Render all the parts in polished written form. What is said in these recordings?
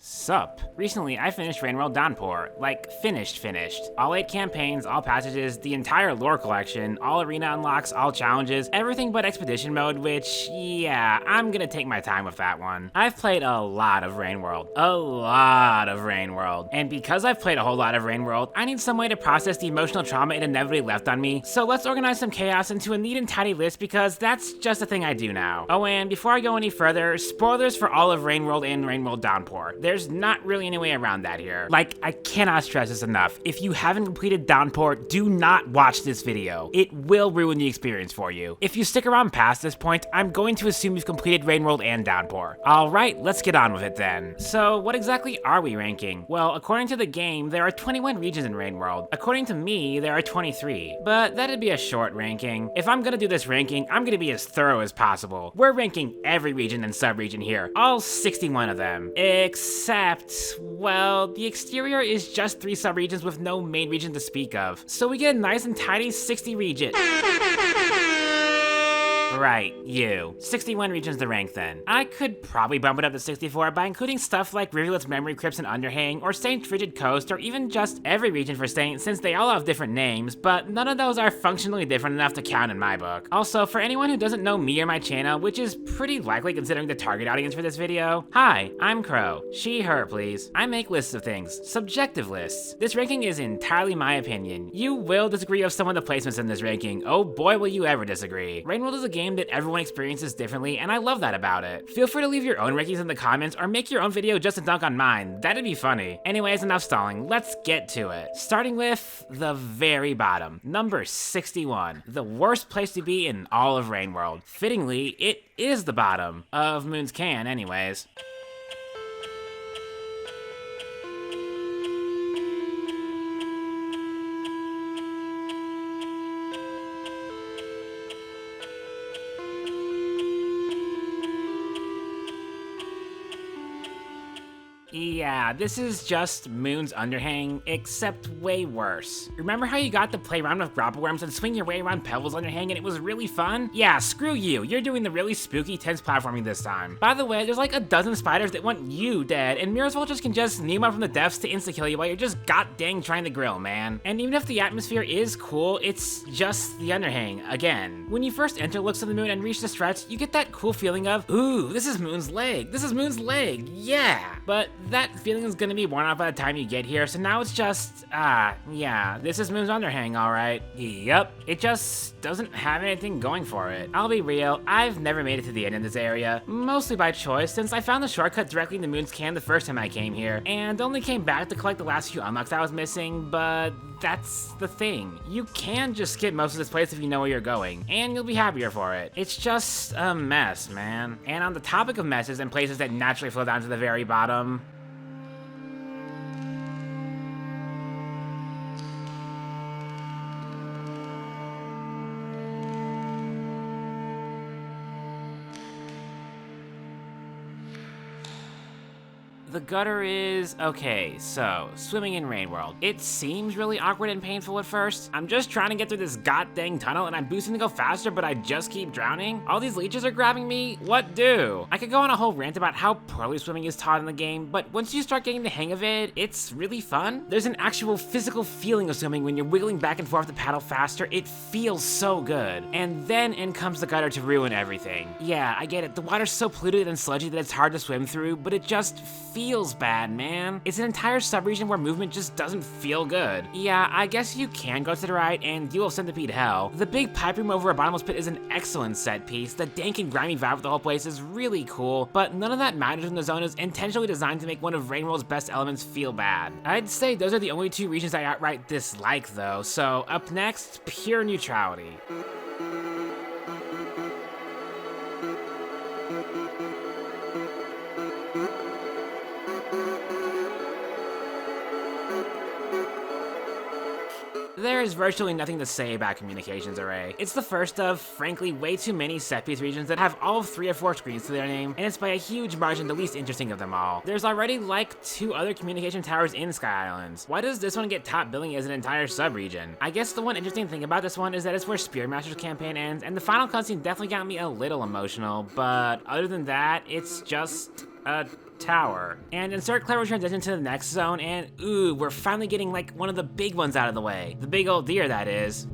Sup. Recently, I finished Rain World Downpour. Like, finished. All 8 campaigns, all passages, the entire lore collection, all arena unlocks, all challenges, everything but expedition mode, which, yeah, I'm gonna take my time with that one. I've played a lot of Rain World. And because I've played a whole lot of Rain World, I need some way to process the emotional trauma it inevitably left on me, so let's organize some chaos into a neat and tidy list because that's just a thing I do now. Oh, and before I go any further, spoilers for all of Rain World and Rain World Downpour. There's not really any way around that here. Like, I cannot stress this enough. If you haven't completed Downpour, do not watch this video. It will ruin the experience for you. If you stick around past this point, I'm going to assume you've completed Rain World and Downpour. Alright, let's get on with it then. So, what exactly are we ranking? Well, according to the game, there are 21 regions in Rain World. According to me, there are 23. But that'd be a short ranking. If I'm gonna do this ranking, I'm gonna be as thorough as possible. We're ranking every region and sub-region here. All 61 of them. Except, well, the exterior is just 3 sub-regions with no main region to speak of. So we get a nice and tidy 60 regions. Right, you. 61 regions to rank then. I could probably bump it up to 64 by including stuff like Rivulet's Memory Crypts and Underhang, or Saint Frigid Coast, or even just every region for Saint, since they all have different names, but none of those are functionally different enough to count in my book. Also, for anyone who doesn't know me or my channel, which is pretty likely considering the target audience for this video, hi, I'm Crow. She, her, please. I make lists of things. Subjective lists. This ranking is entirely my opinion. You will disagree with some of the placements in this ranking. Oh boy, will you ever disagree. Rain World is a game that everyone experiences differently, and I love that about it. Feel free to leave your own rankings in the comments or make your own video just to dunk on mine. That'd be funny. Anyways, enough stalling. Let's get to it. Starting with the very bottom, number 61. The worst place to be in all of Rain World. Fittingly, it is the bottom of Moon's Can, anyways. Yeah, this is just Moon's Underhang, except way worse. Remember how you got to play around with grapple worms and swing your way around Pebbles Underhang and it was really fun? Yeah, screw you. You're doing the really spooky, tense platforming this time. By the way, there's like a dozen spiders that want you dead, and Mirror's Vultures can just kneel up from the depths to insta-kill you while you're just goddamn trying to grill, man. And even if the atmosphere is cool, it's just the Underhang, again. When you first enter Looks of the Moon and reach the stretch, you get that cool feeling of, ooh, this is Moon's leg. This is Moon's leg, yeah. But that feeling is gonna be worn off by the time you get here, so now it's just, yeah, this is Moon's Underhang, alright. Yep, it just doesn't have anything going for it. I'll be real, I've never made it to the end of this area, mostly by choice, since I found the shortcut directly into Moon's Can the first time I came here, and only came back to collect the last few unlocks I was missing, but that's the thing. You can just skip most of this place if you know where you're going, and you'll be happier for it. It's just a mess, man. And on the topic of messes and places that naturally flow down to the very bottom, the gutter is, okay, so, swimming in Rain World. It seems really awkward and painful at first. I'm just trying to get through this god-dang tunnel and I'm boosting to go faster, but I just keep drowning. All these leeches are grabbing me. What do? I could go on a whole rant about how poorly swimming is taught in the game, but once you start getting the hang of it, it's really fun. There's an actual physical feeling of swimming when you're wiggling back and forth to paddle faster. It feels so good. And then in comes the gutter to ruin everything. Yeah, I get it. The water's so polluted and sludgy that it's hard to swim through, but it just feels bad, man. It's an entire subregion where movement just doesn't feel good. Yeah, I guess you can go to the right and deal with Centipede Hell. The big pipe room over a bottomless pit is an excellent set piece. The dank and grimy vibe of the whole place is really cool, but none of that matters when the zone is intentionally designed to make one of Rain World's best elements feel bad. I'd say those are the only 2 regions I outright dislike though, so up next, pure neutrality. There is virtually nothing to say about Communications Array. It's the first of, frankly, way too many set-piece regions that have all 3 or 4 screens to their name, and it's by a huge margin the least interesting of them all. There's already like 2 other communication towers in Sky Islands. Why does this one get top billing as an entire sub-region? I guess the one interesting thing about this one is that it's where Spearmaster's campaign ends, and the final cutscene definitely got me a little emotional, but other than that, it's just a tower. And insert clever transition to the next zone, and ooh, we're finally getting like one of the big ones out of the way. The big old deer, that is.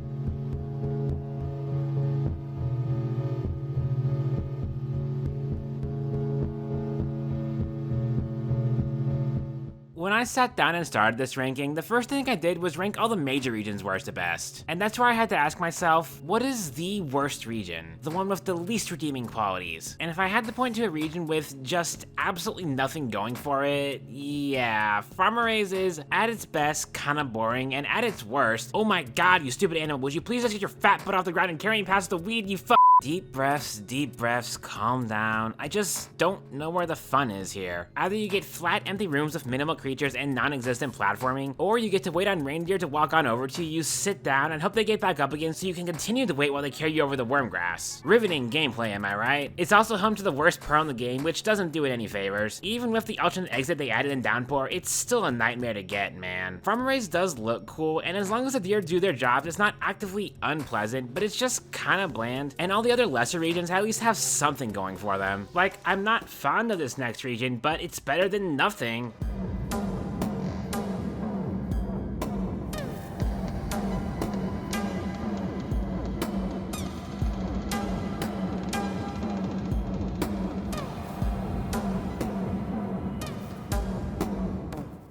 When I sat down and started this ranking, the first thing I did was rank all the major regions worst to best. And that's where I had to ask myself, what is the worst region? The one with the least redeeming qualities. And if I had to point to a region with just absolutely nothing going for it, yeah, Farmeraise is, at its best, kinda boring, and at its worst, oh my god, you stupid animal, would you please just get your fat butt off the ground and carry me past the weed, you Deep breaths, calm down. I just don't know where the fun is here. Either you get flat, empty rooms with minimal creatures and non-existent platforming, or you get to wait on reindeer to walk on over to you, sit down, and hope they get back up again so you can continue to wait while they carry you over the worm grass. Riveting gameplay, am I right? It's also home to the worst pearl in the game, which doesn't do it any favors. Even with the alternate exit they added in Downpour, it's still a nightmare to get, man. Farmeraise does look cool, and as long as the deer do their job, it's not actively unpleasant, but it's just kinda bland, and all the other lesser regions at least have something going for them. Like, I'm not fond of this next region, but it's better than nothing.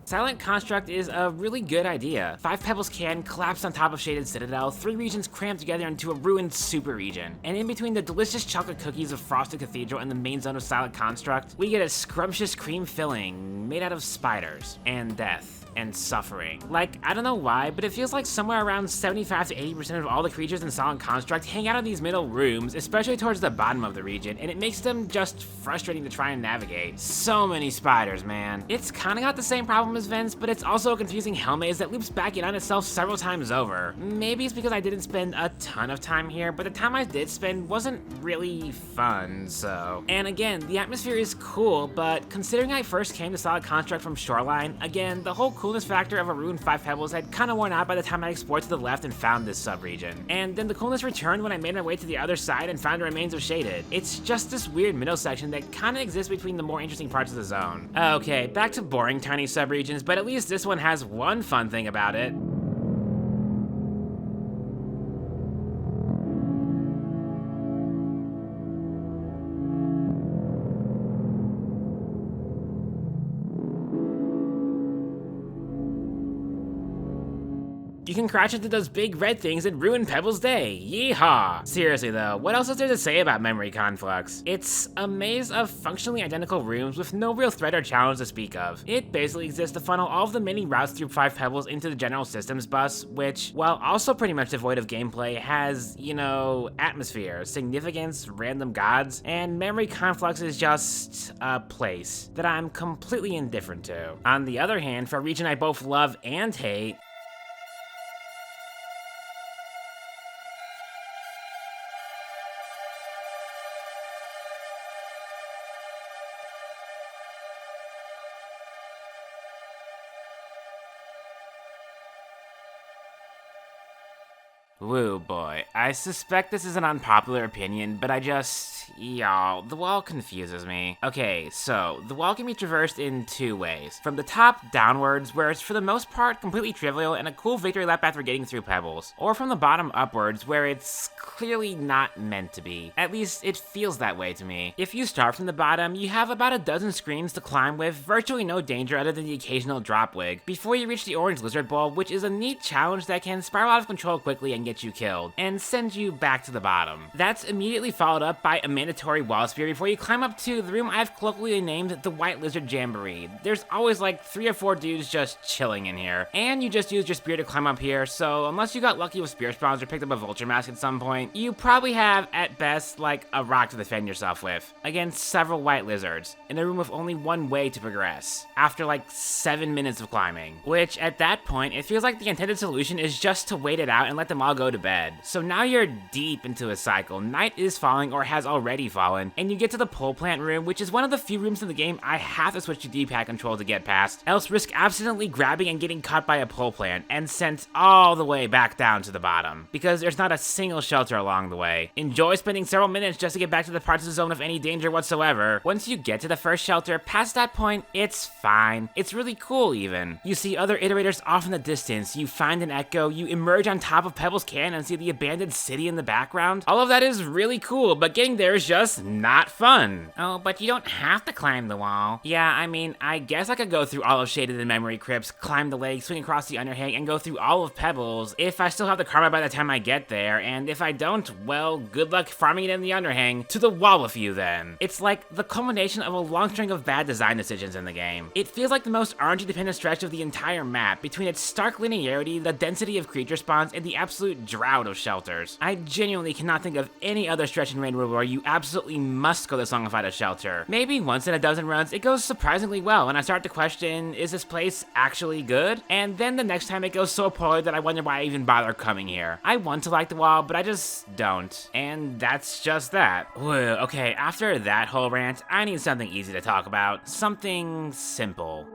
Silent Construct is a really good idea. 5 pebbles can collapse on top of Shaded Citadel, 3 regions crammed together into a ruined super region. And in between the delicious chocolate cookies of Frosted Cathedral and the main zone of Silent Construct, we get a scrumptious cream filling made out of spiders and death and suffering. Like, I don't know why, but it feels like somewhere around 75 to 80% of all the creatures in Silent Construct hang out in these middle rooms, especially towards the bottom of the region, and it makes them just frustrating to try and navigate. So many spiders, man. It's kinda got the same problem as vents, but it's also a confusing hell maze that loops back in on itself several times over. Maybe it's because I didn't spend a ton of time here, but the time I did spend wasn't really fun, so. And again, the atmosphere is cool, but considering I first came to Silent Construct from Shoreline, again, the whole coolness factor of a ruined 5 pebbles had kinda worn out by the time I explored to the left and found this sub-region. And then the coolness returned when I made my way to the other side and found the remains of Shaded. It's just this weird middle section that kinda exists between the more interesting parts of the zone. Okay, back to boring tiny sub-regions, but at least this one has one fun thing about it. You can crash into those big red things and ruin Pebble's day. Yeehaw! Seriously though, what else is there to say about Memory Conflux? It's a maze of functionally identical rooms with no real threat or challenge to speak of. It basically exists to funnel all of the many routes through 5 Pebbles into the general systems bus, which, while also pretty much devoid of gameplay, has, you know, atmosphere, significance, random gods, and Memory Conflux is just a place that I'm completely indifferent to. On the other hand, for a region I both love and hate, woo boy, I suspect this is an unpopular opinion, but y'all, the wall confuses me. Okay, so, the wall can be traversed in 2 ways. From the top downwards, where it's for the most part completely trivial and a cool victory lap after getting through pebbles. Or from the bottom upwards, where it's clearly not meant to be. At least, it feels that way to me. If you start from the bottom, you have about a dozen screens to climb with virtually no danger other than the occasional drop wig, before you reach the orange lizard ball, which is a neat challenge that can spiral out of control quickly and get you killed, and send you back to the bottom. That's immediately followed up by a mandatory wall spear before you climb up to the room I've colloquially named the White Lizard Jamboree. There's always like 3 or 4 dudes just chilling in here, and you just used your spear to climb up here, so unless you got lucky with spear spawns or picked up a vulture mask at some point, you probably have, at best, like a rock to defend yourself with, against several white lizards, in a room with only one way to progress, after like 7 minutes of climbing. Which, at that point, it feels like the intended solution is just to wait it out and let them all go go to bed. So now you're deep into a cycle. Night is falling or has already fallen, and you get to the pole plant room, which is one of the few rooms in the game I have to switch to D-pad control to get past, else risk accidentally grabbing and getting caught by a pole plant and sent all the way back down to the bottom, because there's not a single shelter along the way. Enjoy spending several minutes just to get back to the parts of the zone of any danger whatsoever. Once you get to the first shelter, past that point, it's fine. It's really cool even. You see other iterators off in the distance, you find an echo, you emerge on top of Pebbles Canyon and see the abandoned city in the background. All of that is really cool, but getting there is just not fun. Oh, but you don't have to climb the wall. Yeah, I mean, I guess I could go through all of Shaded and Memory Crypts, climb the lake, swing across the underhang, and go through all of Pebbles if I still have the karma by the time I get there, and if I don't, well, good luck farming it in the underhang. To the wall with you then. It's like the culmination of a long string of bad design decisions in the game. It feels like the most RNG-dependent stretch of the entire map, between its stark linearity, the density of creature spawns, and the absolute drought of shelters. I genuinely cannot think of any other stretch in Rain World where you absolutely must go this long without a shelter. Maybe once in a dozen runs, it goes surprisingly well, and I start to question, is this place actually good? And then the next time it goes so poorly that I wonder why I even bother coming here. I want to like the wall, but I just don't. And that's just that. Whew, okay, after that whole rant, I need something easy to talk about. Something simple.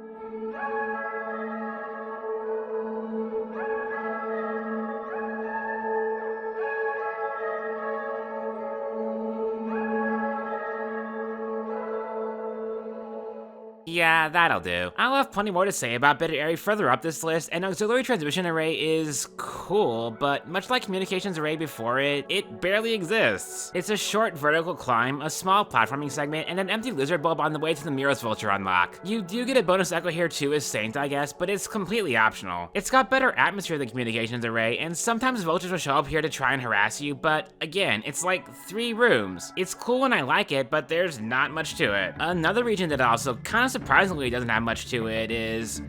Yeah, that'll do. I'll have plenty more to say about Bitter Area further up this list, and Auxiliary Transmission Array is cool, but much like Communications Array before it, it barely exists. It's a short vertical climb, a small platforming segment, and an empty lizard bulb on the way to the Miros Vulture unlock. You do get a bonus echo here too as Saint, I guess, but it's completely optional. It's got better atmosphere than Communications Array, and sometimes vultures will show up here to try and harass you, but again, it's like 3 rooms. It's cool and I like it, but there's not much to it. Another region that also kind of surprisingly doesn't have much to it is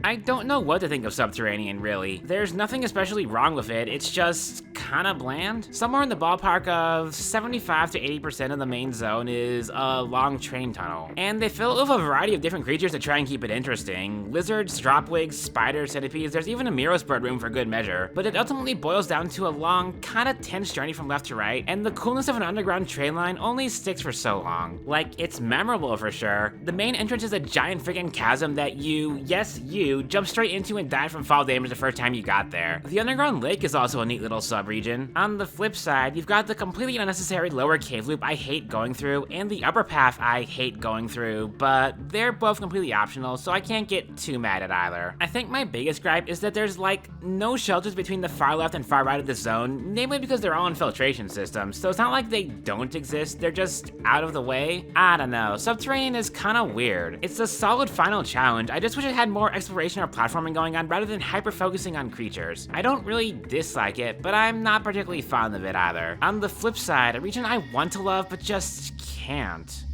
I don't know what to think of Subterranean, really. There's nothing especially wrong with it, it's just kinda bland. Somewhere in the ballpark of 75 to 80% of the main zone is a long train tunnel. And they fill it with a variety of different creatures to try and keep it interesting. Lizards, dropwigs, spiders, centipedes, there's even a Miros bird room for good measure. But it ultimately boils down to a long, kinda tense journey from left to right, and the coolness of an underground train line only sticks for so long. Like, it's memorable for sure. The main entrance is a giant friggin' chasm that you, yes you, jump straight into and died from fall damage the first time you got there. The underground lake is also a neat little sub-region. On the flip side, you've got the completely unnecessary lower cave loop I hate going through, and the upper path I hate going through, but they're both completely optional, so I can't get too mad at either. I think my biggest gripe is that there's like no shelters between the far left and far right of the zone, namely because they're all infiltration systems, so it's not like they don't exist, they're just out of the way. I don't know, Subterranean is kinda weird. It's a solid final challenge, I just wish it had more exploration or platforming going on rather than hyper-focusing on creatures. I don't really dislike it, but I'm not particularly fond of it either. On the flip side, a region I want to love but just can't.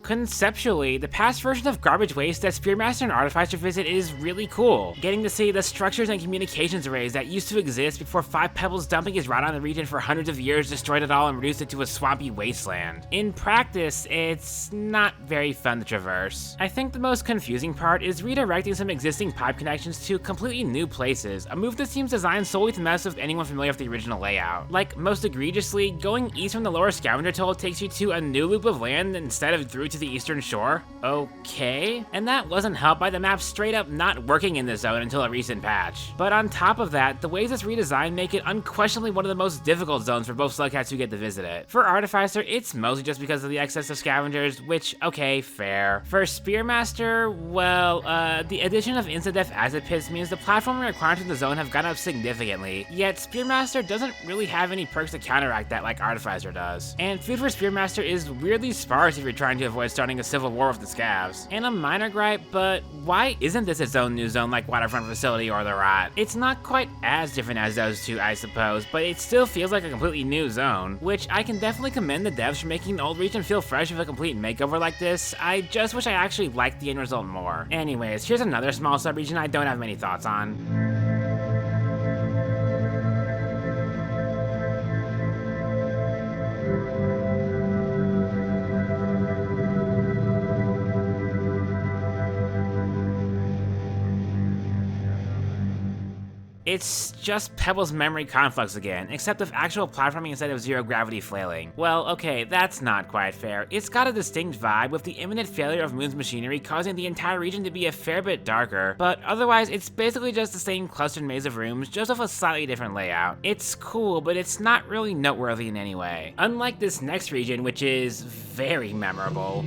Conceptually, the past version of Garbage Waste that Spearmaster and Artificer visit is really cool. Getting to see the structures and communications arrays that used to exist before 5 Pebbles dumping his route on the region for hundreds of years destroyed it all and reduced it to a swampy wasteland. In practice, it's not very fun to traverse. I think the most confusing part is redirecting some existing pipe connections to completely new places, a move that seems designed solely to mess with anyone familiar with the original layout. Like, most egregiously, going east from the lower scavenger toll takes you to a new loop of land instead of through to the eastern shore? Okay. And that wasn't helped by the map straight up not working in this zone until a recent patch. But on top of that, the ways it's redesigned make it unquestionably one of the most difficult zones for both Slugcats who get to visit it. For Artificer, it's mostly just because of the excess of scavengers, which, okay, fair. For Spearmaster, well, the addition of insta-death acid pits means the platforming requirements in the zone have gone up significantly, yet Spearmaster doesn't really have any perks to counteract that like Artificer does. And food for Spearmaster is weirdly sparse if you're trying to avoid avoid starting a civil war with the scavs. And a minor gripe, but why isn't this its own new zone like Waterfront Facility or the Rot? It's not quite as different as those two, I suppose, but it still feels like a completely new zone, which I can definitely commend the devs for making the old region feel fresh with a complete makeover like this. I just wish I actually liked the end result more. Anyways, here's another small sub-region I don't have many thoughts on. It's just Pebble's memory conflicts again, except with actual platforming instead of zero gravity flailing. Well, okay, that's not quite fair. It's got a distinct vibe, with the imminent failure of Moon's machinery causing the entire region to be a fair bit darker, but otherwise it's basically just the same clustered maze of rooms, just with a slightly different layout. It's cool, but it's not really noteworthy in any way. Unlike this next region, which is very memorable.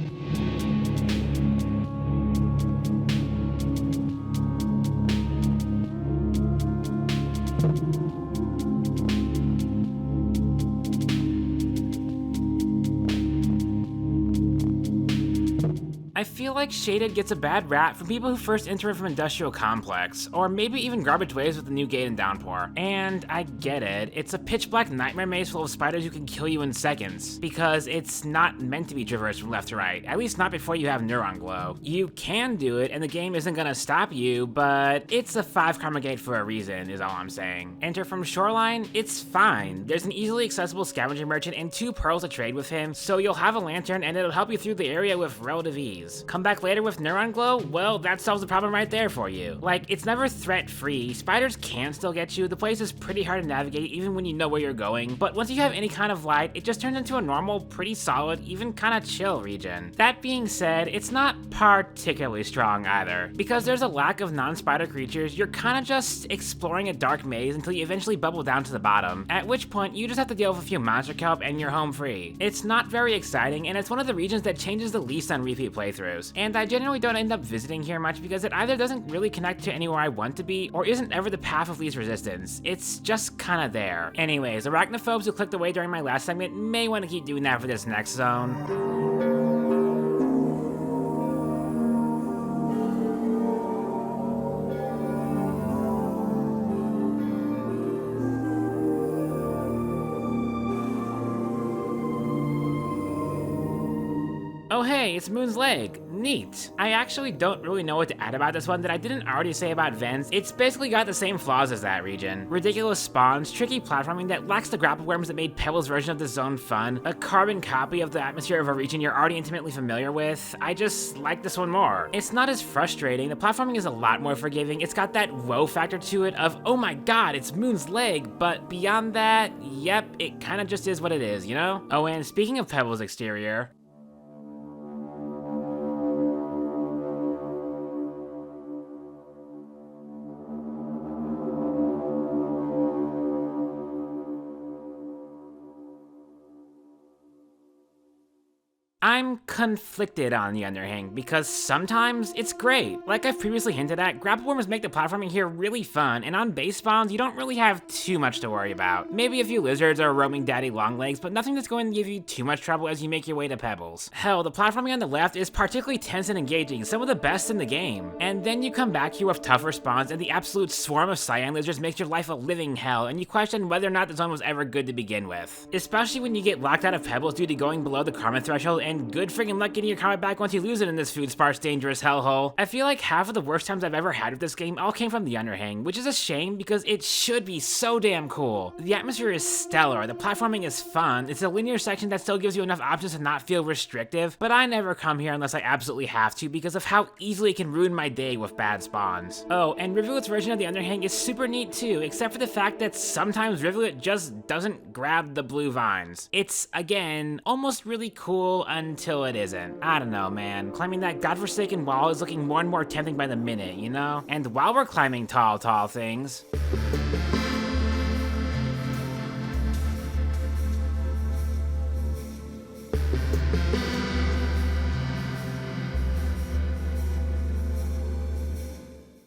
I feel like Shaded gets a bad rap from people who first enter it from Industrial Complex, or maybe even Garbage Waves with the new gate and Downpour. And I get it, it's a pitch black nightmare maze full of spiders who can kill you in seconds, because it's not meant to be traversed from left to right, at least not before you have Neuron Glow. You can do it, and the game isn't gonna stop you, but it's a 5 karma gate for a reason, is all I'm saying. Enter from Shoreline, it's fine. There's an easily accessible scavenger merchant and 2 pearls to trade with him, so you'll have a lantern and it'll help you through the area with relative ease. Come back later with Neuron Glow? Well, that solves the problem right there for you. Like, it's never threat-free. Spiders can still get you. The place is pretty hard to navigate even when you know where you're going, but once you have any kind of light, it just turns into a normal, pretty solid, even kinda chill region. That being said, it's not particularly strong either. Because there's a lack of non-spider creatures, you're kinda just exploring a dark maze until you eventually bubble down to the bottom, at which point you just have to deal with a few monster kelp and you're home free. It's not very exciting, and it's one of the regions that changes the least on repeat playthroughs. And I generally don't end up visiting here much because it either doesn't really connect to anywhere I want to be, or isn't ever the path of least resistance. It's just kinda there. Anyways, arachnophobes who clicked away during my last segment may want to keep doing that for this next zone. Oh hey, it's Moon's Leg. Neat. I actually don't really know what to add about this one that I didn't already say about Vents. It's basically got the same flaws as that region. Ridiculous spawns, tricky platforming that lacks the grapple worms that made Pebble's version of the zone fun, a carbon copy of the atmosphere of a region you're already intimately familiar with. I just like this one more. It's not as frustrating, the platforming is a lot more forgiving, it's got that whoa factor to it of, oh my god, it's Moon's Leg, but beyond that, yep, it kinda just is what it is, you know? Oh, and speaking of Pebble's exterior, I'm conflicted on the Underhang because sometimes it's great. Like I've previously hinted at, grapple worms make the platforming here really fun, and on base spawns, you don't really have too much to worry about. Maybe a few lizards or roaming daddy longlegs, but nothing that's going to give you too much trouble as you make your way to Pebbles. Hell, the platforming on the left is particularly tense and engaging, some of the best in the game. And then you come back here with tougher spawns, and the absolute swarm of cyan lizards makes your life a living hell, and you question whether or not the zone was ever good to begin with. Especially when you get locked out of Pebbles due to going below the karma threshold, and good friggin' luck getting your karma back once you lose it in this food sparse dangerous hellhole. I feel like half of the worst times I've ever had with this game all came from the Underhang, which is a shame because it should be so damn cool. The atmosphere is stellar, the platforming is fun, it's a linear section that still gives you enough options to not feel restrictive, but I never come here unless I absolutely have to because of how easily it can ruin my day with bad spawns. Oh, and Rivulet's version of the Underhang is super neat too, except for the fact that sometimes Rivulet just doesn't grab the blue vines. It's, again, almost really cool until it isn't. I don't know, man. Climbing that godforsaken wall is looking more and more tempting by the minute, you know? And while we're climbing tall things,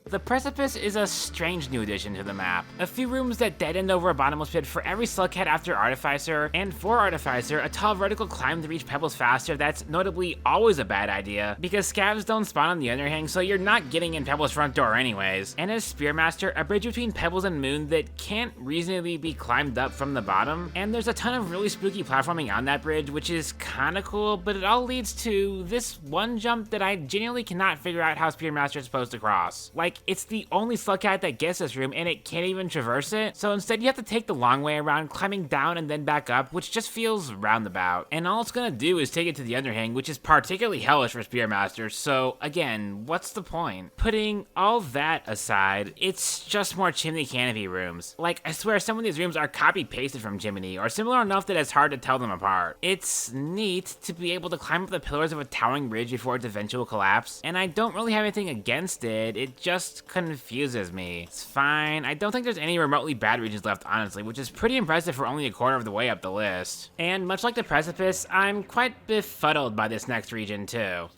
the Precipice is a strange new addition to the map. A few rooms that dead end over a bottomless pit for every slughead after Artificer, and for Artificer, a tall vertical climb to reach pebbles faster that's notably always a bad idea, because scavs don't spawn on the underhang, so you're not getting in Pebbles' front door anyways. And as Spearmaster, a bridge between Pebbles and Moon that can't reasonably be climbed up from the bottom, and there's a ton of really spooky platforming on that bridge, which is kinda cool, but it all leads to this one jump that I genuinely cannot figure out how Spearmaster is supposed to cross. Like, it's the only slugcat that gets this room, and it can't even traverse it, so instead you have to take the long way around, climbing down and then back up, which just feels roundabout. And all it's gonna do is take it to the underhang, which is particularly hellish for Spearmaster, so again, what's the point? Putting all that aside, it's just more chimney canopy rooms. Like, I swear some of these rooms are copy-pasted from Chimney, or similar enough that it's hard to tell them apart. It's neat to be able to climb up the pillars of a towering bridge before its eventual collapse, and I don't really have anything against it just confuses me. It's fine, I don't think there's any remotely bad regions left, honestly, which is pretty impressive for only a quarter of the way up the list. And much like the Precipice, I'm quite befuddled by this next region too.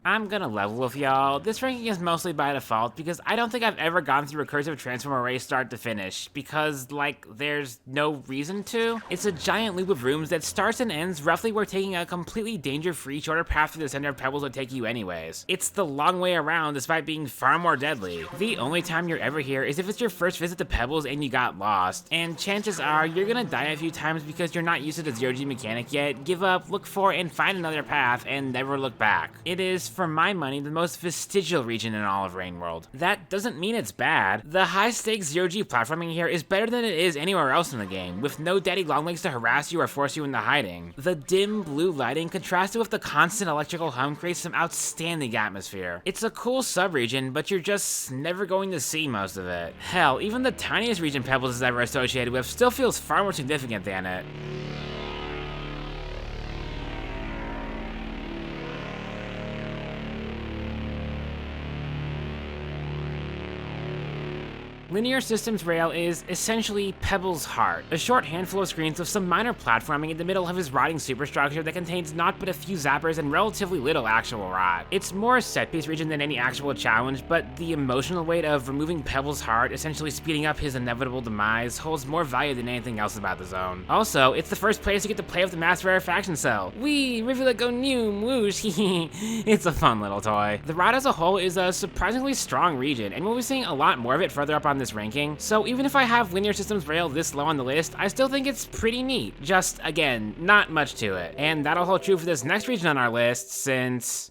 I'm gonna level with y'all. This ranking is mostly by default because I don't think I've ever gone through recursive transform array start to finish because, like, there's no reason to. It's a giant loop of rooms that starts and ends roughly where taking a completely danger-free shorter path through the center of Pebbles would take you anyways. It's the long way around despite being far more deadly. The only time you're ever here is if it's your first visit to Pebbles and you got lost, and chances are you're gonna die a few times because you're not used to the zero-G mechanic yet, give up, look for, and find another path, and never look back. It is, for my money, the most vestigial region in all of Rain World. That doesn't mean it's bad. The high-stakes zero-G platforming here is better than it is anywhere else in the game, with no daddy longlegs to harass you or force you into hiding. The dim blue lighting contrasted with the constant electrical hum creates some outstanding atmosphere. It's a cool sub-region, but you're just never going to see most of it. Hell, even the tiniest region Pebbles is ever associated with still feels far more significant than it. Linear Systems Rail is essentially Pebbles' heart, a short handful of screens with some minor platforming in the middle of his rotting superstructure that contains not but a few zappers and relatively little actual rot. It's more a set-piece region than any actual challenge, but the emotional weight of removing Pebbles' heart, essentially speeding up his inevitable demise, holds more value than anything else about the zone. Also, it's the first place you get to play with the mass rarefaction cell. Wee, rivulet go noom, whoosh, It's a fun little toy. The rot as a whole is a surprisingly strong region, and we'll be seeing a lot more of it further up on this ranking, so even if I have Linear Systems Rail this low on the list, I still think it's pretty neat. Just, again, not much to it. And that'll hold true for this next region on our list, since...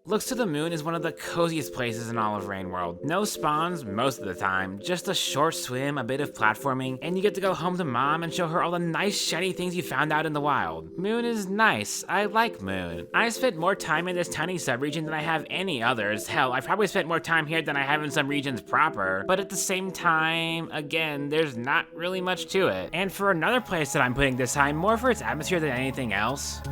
Looks to the Moon is one of the coziest places in all of Rain World. No spawns most of the time, just a short swim, a bit of platforming, and you get to go home to Mom and show her all the nice shiny things you found out in the wild. Moon is nice. I like Moon. I spent more time in this tiny subregion than I have any others. Hell, I probably spent more time here than I have in some regions proper, but at the same time, again, there's not really much to it. And for another place that I'm putting this time, more for its atmosphere than anything else,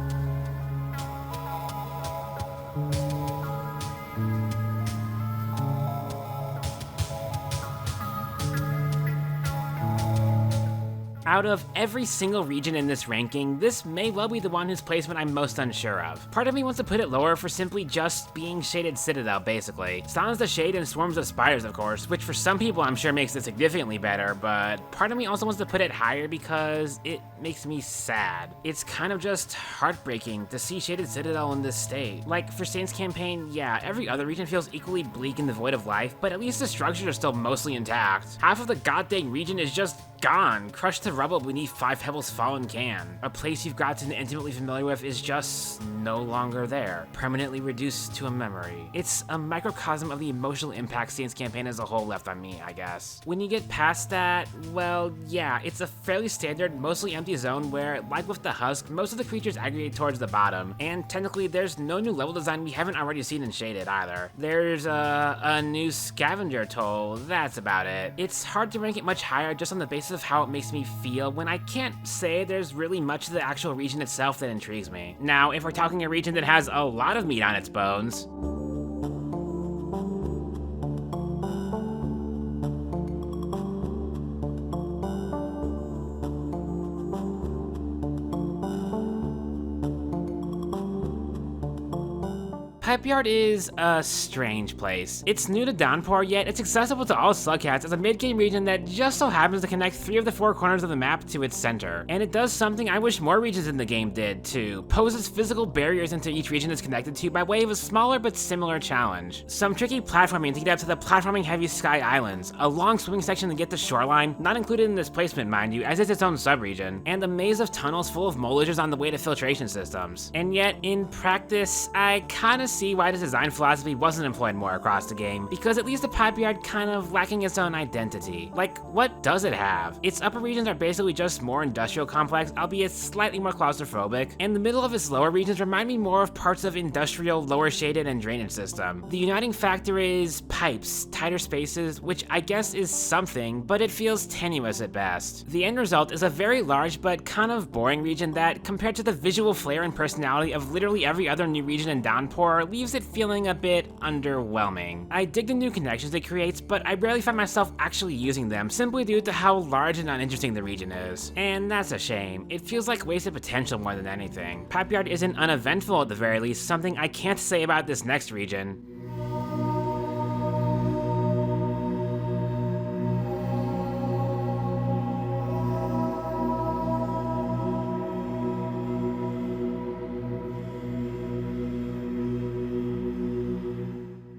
out of every single region in this ranking, this may well be the one whose placement I'm most unsure of. Part of me wants to put it lower for simply just being Shaded Citadel, basically. Sans the shade and swarms of spiders, of course, which for some people I'm sure makes it significantly better, but part of me also wants to put it higher because it makes me sad. It's kind of just heartbreaking to see Shaded Citadel in this state. Like, for Saint's campaign, yeah, every other region feels equally bleak and devoid of life, but at least the structures are still mostly intact. Half of the goddamn region is just gone, crushed to rubble beneath 5 Pebbles Fallen can. A place you've gotten intimately familiar with is just no longer there, permanently reduced to a memory. It's a microcosm of the emotional impact Saint's campaign as a whole left on me, I guess. When you get past that, well, yeah, it's a fairly standard, mostly empty zone where, like with the Husk, most of the creatures aggregate towards the bottom, and technically there's no new level design we haven't already seen in Shaded either. There's a new scavenger toll, that's about it. It's hard to rank it much higher just on the basis of how it makes me feel when I can't say there's really much of the actual region itself that intrigues me. Now, if we're talking a region that has a lot of meat on its bones, Pipeyard is a strange place. It's new to Downpour, yet it's accessible to all Slugcats as a mid-game region that just so happens to connect 3 of the 4 corners of the map to its center. And it does something I wish more regions in the game did too, poses physical barriers into each region it's connected to by way of a smaller but similar challenge. Some tricky platforming to get out to the platforming-heavy Sky Islands, a long swimming section to get to shoreline, not included in this placement mind you, as it's its own sub-region, and a maze of tunnels full of molages on the way to filtration systems. And yet, in practice, I kinda see why this design philosophy wasn't employed more across the game, because at least the Pipeyard kind of lacking its own identity. Like, what does it have? Its upper regions are basically just more industrial complex, albeit slightly more claustrophobic, and the middle of its lower regions remind me more of parts of industrial, lower shaded, and drainage system. The uniting factor is pipes, tighter spaces, which I guess is something, but it feels tenuous at best. The end result is a very large but kind of boring region that, compared to the visual flair and personality of literally every other new region in Downpour, leaves it feeling a bit underwhelming. I dig the new connections it creates, but I rarely find myself actually using them simply due to how large and uninteresting the region is. And that's a shame. It feels like wasted potential more than anything. Pipeyard isn't uneventful at the very least, something I can't say about this next region.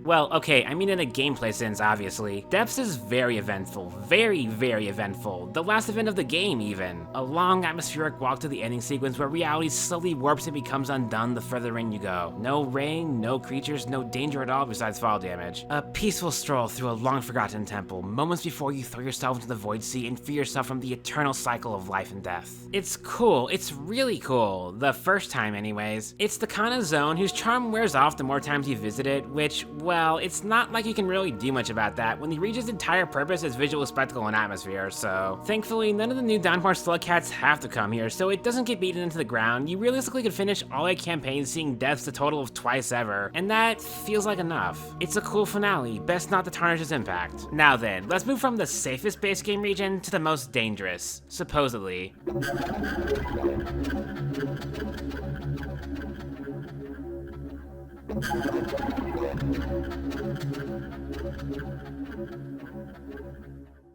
Well, okay, I mean in a gameplay sense, obviously. Depths is very eventful. Very, very eventful. The last event of the game, even. A long atmospheric walk to the ending sequence where reality slowly warps and becomes undone the further in you go. No rain, no creatures, no danger at all besides fall damage. A peaceful stroll through a long-forgotten temple, moments before you throw yourself into the void sea and free yourself from the eternal cycle of life and death. It's cool. It's really cool. The first time, anyways. It's the kind of zone whose charm wears off the more times you visit it, which, well, it's not like you can really do much about that when the region's entire purpose is visual spectacle and atmosphere, so thankfully none of the new Downpour Slugcats have to come here, so it doesn't get beaten into the ground. You realistically could finish all 8 campaigns seeing deaths a total of twice ever, and that feels like enough. It's a cool finale, best not to tarnish its impact. Now then, let's move from the safest base game region to the most dangerous, supposedly.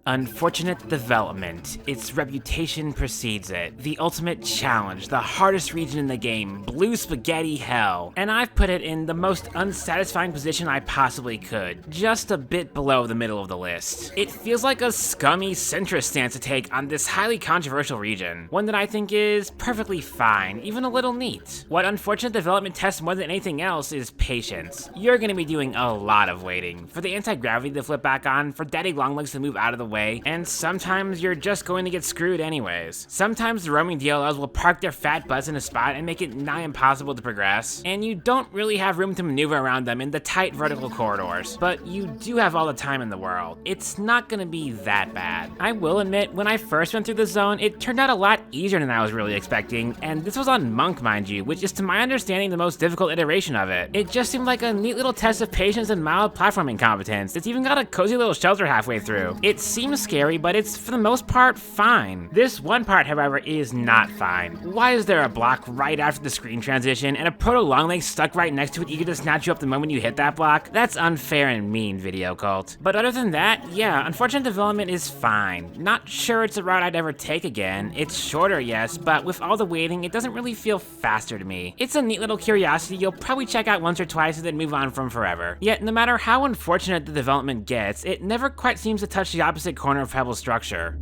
Unfortunate development. Its reputation precedes it. The ultimate challenge, the hardest region in the game, Blue Spaghetti Hell. And I've put it in the most unsatisfying position I possibly could, just a bit below the middle of the list. It feels like a scummy centrist stance to take on this highly controversial region, one that I think is perfectly fine, even a little neat. What unfortunate development tests more than anything else is patience. You're gonna be doing a lot of waiting, for the anti-gravity to flip back on, for Daddy Longlegs to move out of the way, and sometimes you're just going to get screwed anyways. Sometimes the roaming DLLs will park their fat butts in a spot and make it nigh impossible to progress, and you don't really have room to maneuver around them in the tight vertical corridors, but you do have all the time in the world. It's not gonna be that bad. I will admit, when I first went through the zone, it turned out a lot easier than I was really expecting, and this was on Monk, mind you, which is to my understanding the most difficult iteration of it. It just seemed like a neat little test of patience and mild platforming competence. It's even got a cozy little shelter halfway through. It seems scary, but it's for the most part fine. This one part, however, is not fine. Why is there a block right after the screen transition and a proto Longlegs stuck right next to it eager to snatch you up the moment you hit that block? That's unfair and mean, Video Cult. But other than that, yeah, unfortunate development is fine. Not sure it's a route I'd ever take again. It's shorter, yes, but with all the waiting, it doesn't really feel faster to me. It's a neat little curiosity you'll probably check out once or twice and then move on from forever. Yet, no matter how unfortunate the development gets, it never quite seems to touch the opposite corner of Pebble's structure.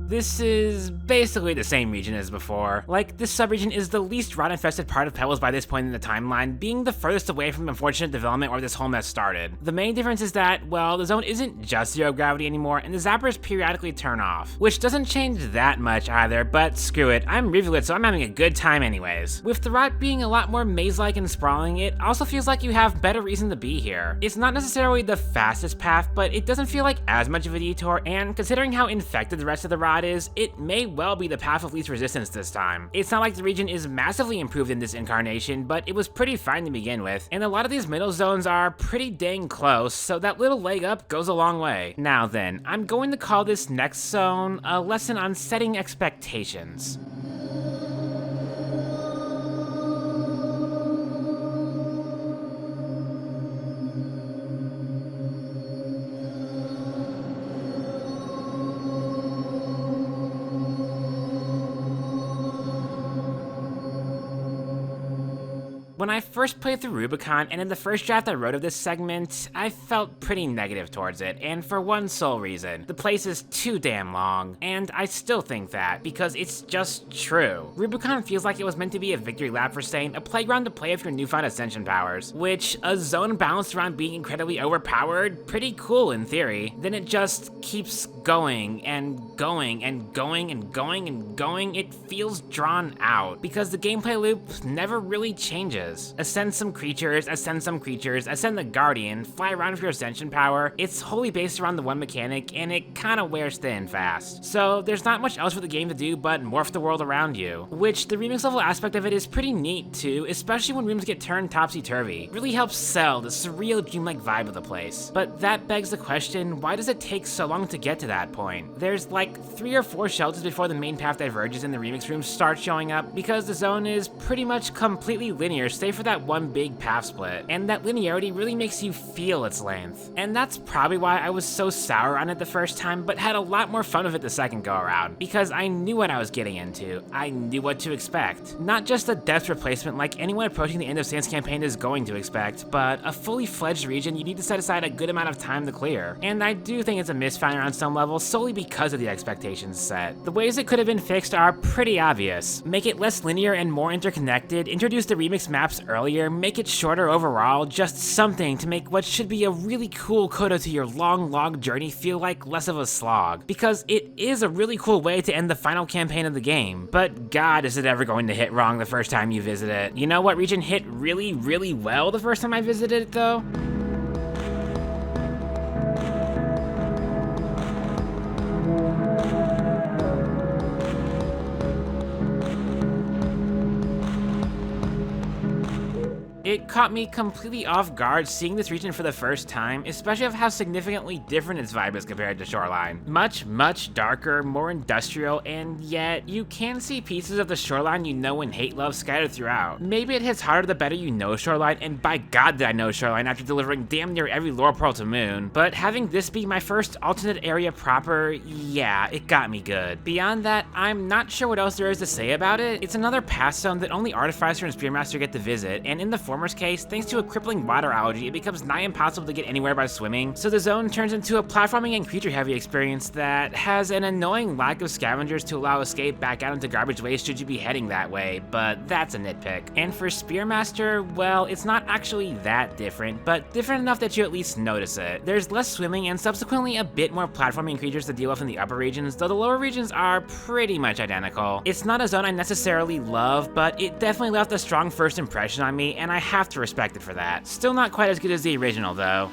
This is basically the same region as before. Like, this subregion is the least rot-infested part of Pebbles by this point in the timeline, being the furthest away from the unfortunate development where this whole mess started. The main difference is that, well, the zone isn't just zero gravity anymore, and the zappers periodically turn off, which doesn't change that much either, but screw it, I'm reviewing it, so I'm having a good time anyways. With the rot being a lot more maze-like and sprawling, it also feels like you have better reason to be here. It's not necessarily the fastest path, but it doesn't feel like as much of a detour, and considering how infected the rest of the rot is, it may well be the path of least resistance this time. It's not like the region is massively improved in this incarnation, but it was pretty fine to begin with, and a lot of these middle zones are pretty dang close, so that little leg up goes a long way. Now then, I'm going to call this next zone a lesson on setting expectations. When I first played through Rubicon, and in the first draft I wrote of this segment, I felt pretty negative towards it, and for one sole reason. The place is too damn long, and I still think that, because it's just true. Rubicon feels like it was meant to be a victory lap for saying a playground to play with your newfound ascension powers, which a zone balanced around being incredibly overpowered, pretty cool in theory. Then it just keeps going, and going, and going, and going, and going. It feels drawn out, because the gameplay loop never really changes. Ascend some creatures, ascend some creatures, ascend the Guardian, fly around with your ascension power. It's wholly based around the one mechanic, and it kinda wears thin fast. So there's not much else for the game to do but morph the world around you, which the remix level aspect of it is pretty neat too, especially when rooms get turned topsy-turvy. Really helps sell the surreal dreamlike vibe of the place. But that begs the question, why does it take so long to get to that point? There's like 3 or 4 shelters before the main path diverges and the remix rooms start showing up, because the zone is pretty much completely linear save for that one big path split, and that linearity really makes you feel its length. And that's probably why I was so sour on it the first time, but had a lot more fun with it the second go around, because I knew what I was getting into. I knew what to expect. Not just a depth replacement like anyone approaching the end of Sans campaign is going to expect, but a fully fledged region you need to set aside a good amount of time to clear. And I do think it's a misfire on some level solely because of the expectations set. The ways it could have been fixed are pretty obvious. Make it less linear and more interconnected, introduce the remix maps earlier, make it shorter overall, just something to make what should be a really cool coda to your long log journey feel like less of a slog, because it is a really cool way to end the final campaign of the game, but god is it ever going to hit wrong the first time you visit it. You know what region hit really, really well the first time I visited it though? It caught me completely off guard seeing this region for the first time, especially of how significantly different its vibe is compared to Shoreline. Much, much darker, more industrial, and yet you can see pieces of the Shoreline you know and hate love scattered throughout. Maybe it hits harder the better you know Shoreline, and by god did I know Shoreline after delivering damn near every lore pearl to Moon, but having this be my first alternate area proper, yeah, it got me good. Beyond that, I'm not sure what else there is to say about it. It's another path zone that only Artificer and Spearmaster get to visit, and in the former's case, thanks to a crippling water allergy, it becomes nigh impossible to get anywhere by swimming, so the zone turns into a platforming and creature-heavy experience that has an annoying lack of scavengers to allow escape back out into garbage waste should you be heading that way, but that's a nitpick. And for Spearmaster, well, it's not actually that different, but different enough that you at least notice it. There's less swimming and subsequently a bit more platforming creatures to deal with in the upper regions, though the lower regions are pretty much identical. It's not a zone I necessarily love, but it definitely left a strong first impression on me, and I have to respect it for that. Still not quite as good as the original, though.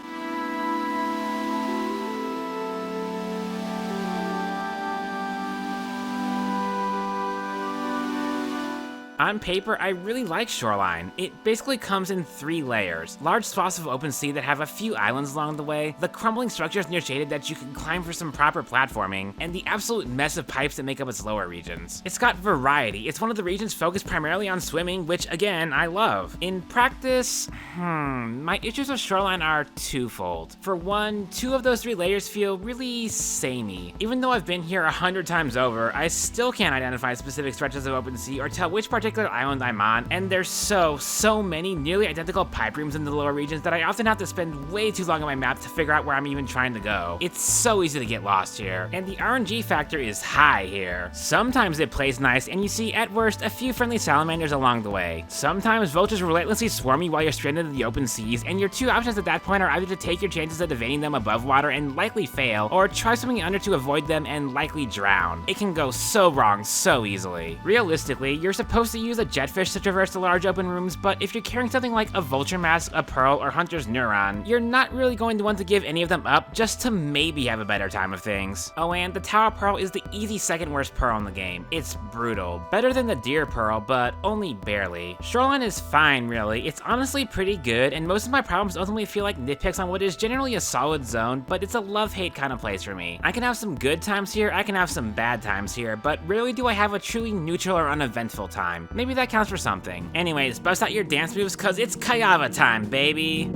On paper, I really like Shoreline. It basically comes in 3 layers. Large swaths of open sea that have a few islands along the way, the crumbling structures near shaded that you can climb for some proper platforming, and the absolute mess of pipes that make up its lower regions. It's got variety. It's one of the regions focused primarily on swimming, which again, I love. In practice, my issues with Shoreline are twofold. For one, 2 of those 3 layers feel really samey. Even though I've been here 100 times over, I still can't identify specific stretches of open sea or tell which particular particular island I'm on, and there's so many nearly identical pipe rooms in the lower regions that I often have to spend way too long on my map to figure out where I'm even trying to go. It's so easy to get lost here, and the RNG factor is high here. Sometimes it plays nice, and you see, at worst, a few friendly salamanders along the way. Sometimes vultures relentlessly swarm you while you're stranded in the open seas, and your two options at that point are either to take your chances of evading them above water and likely fail, or try swimming under to avoid them and likely drown. It can go so wrong so easily. Realistically, you're supposed to use a jetfish to traverse the large open rooms, but if you're carrying something like a vulture mask, a pearl, or hunter's neuron, you're not really going to want to give any of them up just to maybe have a better time of things. Oh, and the tower pearl is the easy second worst pearl in the game. It's brutal. Better than the deer pearl, but only barely. Shoreline is fine, really. It's honestly pretty good, and most of my problems ultimately feel like nitpicks on what is generally a solid zone, but it's a love-hate kind of place for me. I can have some good times here, I can have some bad times here, but rarely do I have a truly neutral or uneventful time. Maybe that counts for something. Anyways, bust out your dance moves, cause it's Kayava time, baby!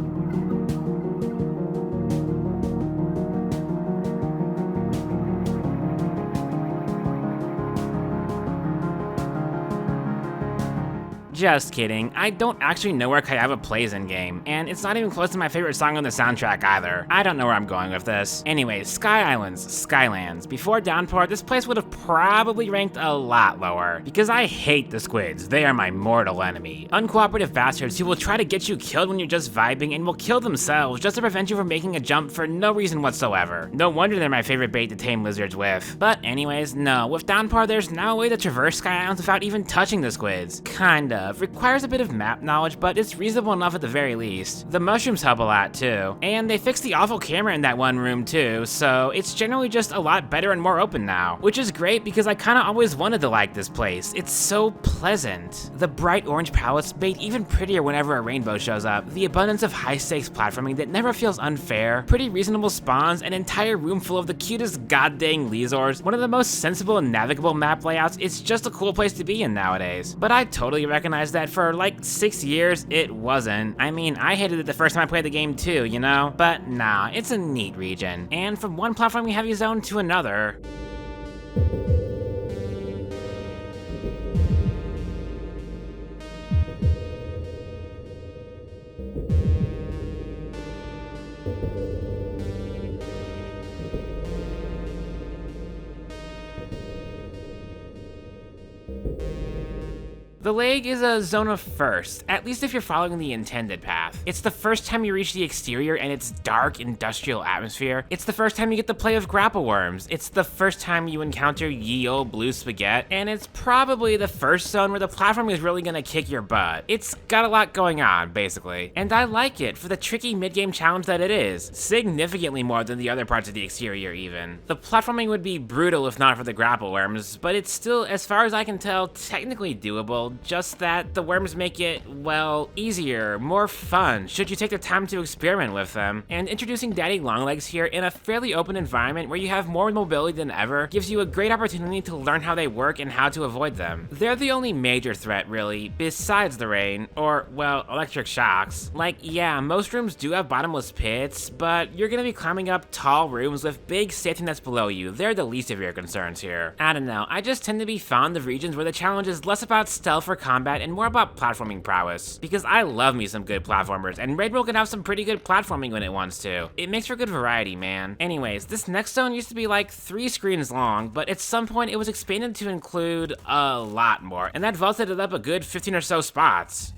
Just kidding, I don't actually know where Kayava plays in-game, and it's not even close to my favorite song on the soundtrack either. I don't know where I'm going with this. Anyways, Sky Islands, Skylands. Before Downpour, this place would have probably ranked a lot lower, because I hate the squids. They are my mortal enemy. Uncooperative bastards who will try to get you killed when you're just vibing and will kill themselves just to prevent you from making a jump for no reason whatsoever. No wonder they're my favorite bait to tame lizards with. But anyways, no, with Downpour, there's no way to traverse Sky Islands without even touching the squids. Kinda. Requires a bit of map knowledge, but it's reasonable enough at the very least. The mushrooms help a lot too. And they fixed the awful camera in that one room too, so it's generally just a lot better and more open now. Which is great because I kinda always wanted to like this place. It's so pleasant. The bright orange palettes made even prettier whenever a rainbow shows up. The abundance of high stakes platforming that never feels unfair. Pretty reasonable spawns, an entire room full of the cutest goddamn lizards. One of the most sensible and navigable map layouts. It's just a cool place to be in nowadays. But I totally recognize that for like 6 years, it wasn't. I mean, I hated it the first time I played the game too, you know? But nah, it's a neat region. And from one platforming heavy zone to another. The lake is a zone of first, at least if you're following the intended path. It's the first time you reach the exterior and its dark industrial atmosphere. It's the first time you get the play of grapple worms. It's the first time you encounter ye olde blue spaghetti, and it's probably the first zone where the platform is really gonna kick your butt. It's got a lot going on, basically. And I like it for the tricky mid-game challenge that it is, significantly more than the other parts of the exterior even. The platforming would be brutal if not for the grapple worms, but it's still, as far as I can tell, technically doable. Just that the worms make it, well, easier, more fun, should you take the time to experiment with them. And introducing Daddy Longlegs here in a fairly open environment where you have more mobility than ever gives you a great opportunity to learn how they work and how to avoid them. They're the only major threat, really, besides the rain, or, well, electric shocks. Like, yeah, most rooms do have bottomless pits, but you're gonna be climbing up tall rooms with big safety nets below you. They're the least of your concerns here. I don't know, I just tend to be fond of regions where the challenge is less about stealth or combat and more about platforming prowess, because I love me some good platformers, and Red Bull can have some pretty good platforming when it wants to. It makes for good variety, man. Anyways, this next zone used to be like 3 screens long, but at some point it was expanded to include a lot more, and that vaulted it up a good 15 or so spots.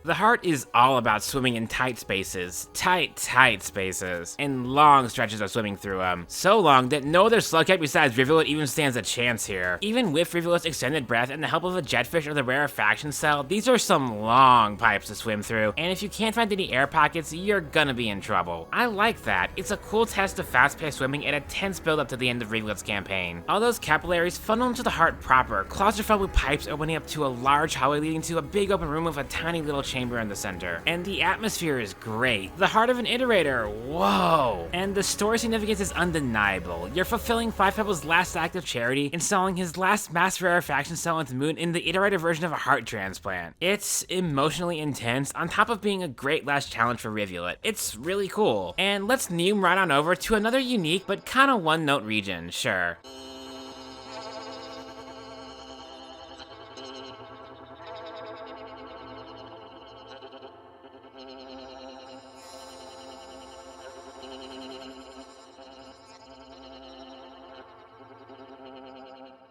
The heart is all about swimming in tight spaces, tight spaces, and long stretches of swimming through them. So long that no other slugcat besides Rivulet even stands a chance here. Even with Rivulet's extended breath and the help of a jetfish or the rarefaction cell, these are some long pipes to swim through, and if you can't find any air pockets, you're gonna be in trouble. I like that. It's a cool test of fast-paced swimming and a tense build-up to the end of Rivulet's campaign. All those capillaries funnel into the heart proper, claustrophobic pipes opening up to a large hallway leading to a big open room with a tiny little chamber in the center. And the atmosphere is great. The heart of an iterator, whoa! And the story significance is undeniable. You're fulfilling Five Pebbles' last act of charity, installing his last mass rarefaction cell into Moon in the iterator version of a heart transplant. It's emotionally intense, on top of being a great last challenge for Rivulet. It's really cool. And let's noom right on over to another unique but kinda one-note region, sure.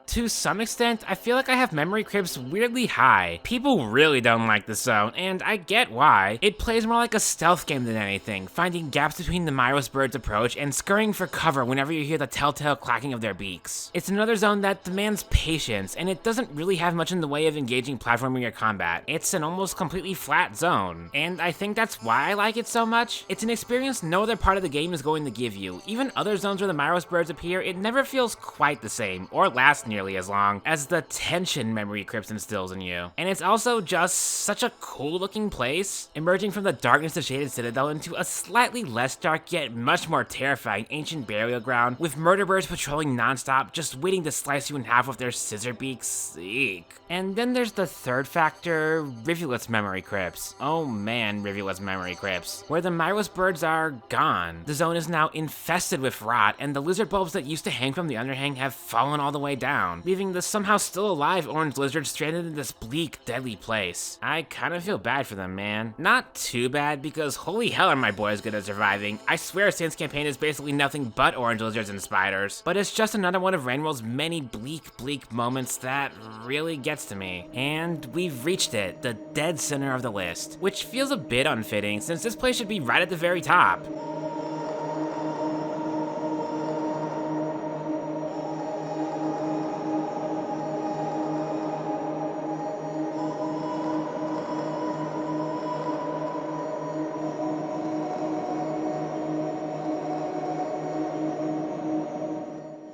To some extent, I feel like I have memory creeps weirdly high. People really don't like the zone, and I get why. It plays more like a stealth game than anything, finding gaps between the Myros birds' approach and scurrying for cover whenever you hear the telltale clacking of their beaks. It's another zone that demands patience, and it doesn't really have much in the way of engaging platforming or combat. It's an almost completely flat zone, and I think that's why I like it so much. It's an experience no other part of the game is going to give you. Even other zones where the Myros birds appear, it never feels quite the same, or lasts nearly as long as the tension Memory Crypts instills in you. And it's also just such a cool looking place, emerging from the darkness of Shaded Citadel into a slightly less dark yet much more terrifying ancient burial ground with murder birds patrolling nonstop, just waiting to slice you in half with their scissor beaks. Eek. And then there's the third factor, Rivulet's Memory Crypts. Oh man, Rivulet's Memory Crypts. Where the Myros birds are gone. The zone is now infested with rot, and the lizard bulbs that used to hang from the underhang have fallen all the way down, leaving the somehow still alive orange lizard stranded in this bleak, deadly place. I kinda feel bad for them, man. Not too bad, because holy hell are my boys good at surviving. I swear Saint's campaign is basically nothing but orange lizards and spiders. But it's just another one of Rainworld's many bleak moments that really gets to me. And we've reached it, the dead center of the list, which feels a bit unfitting since this place should be right at the very top.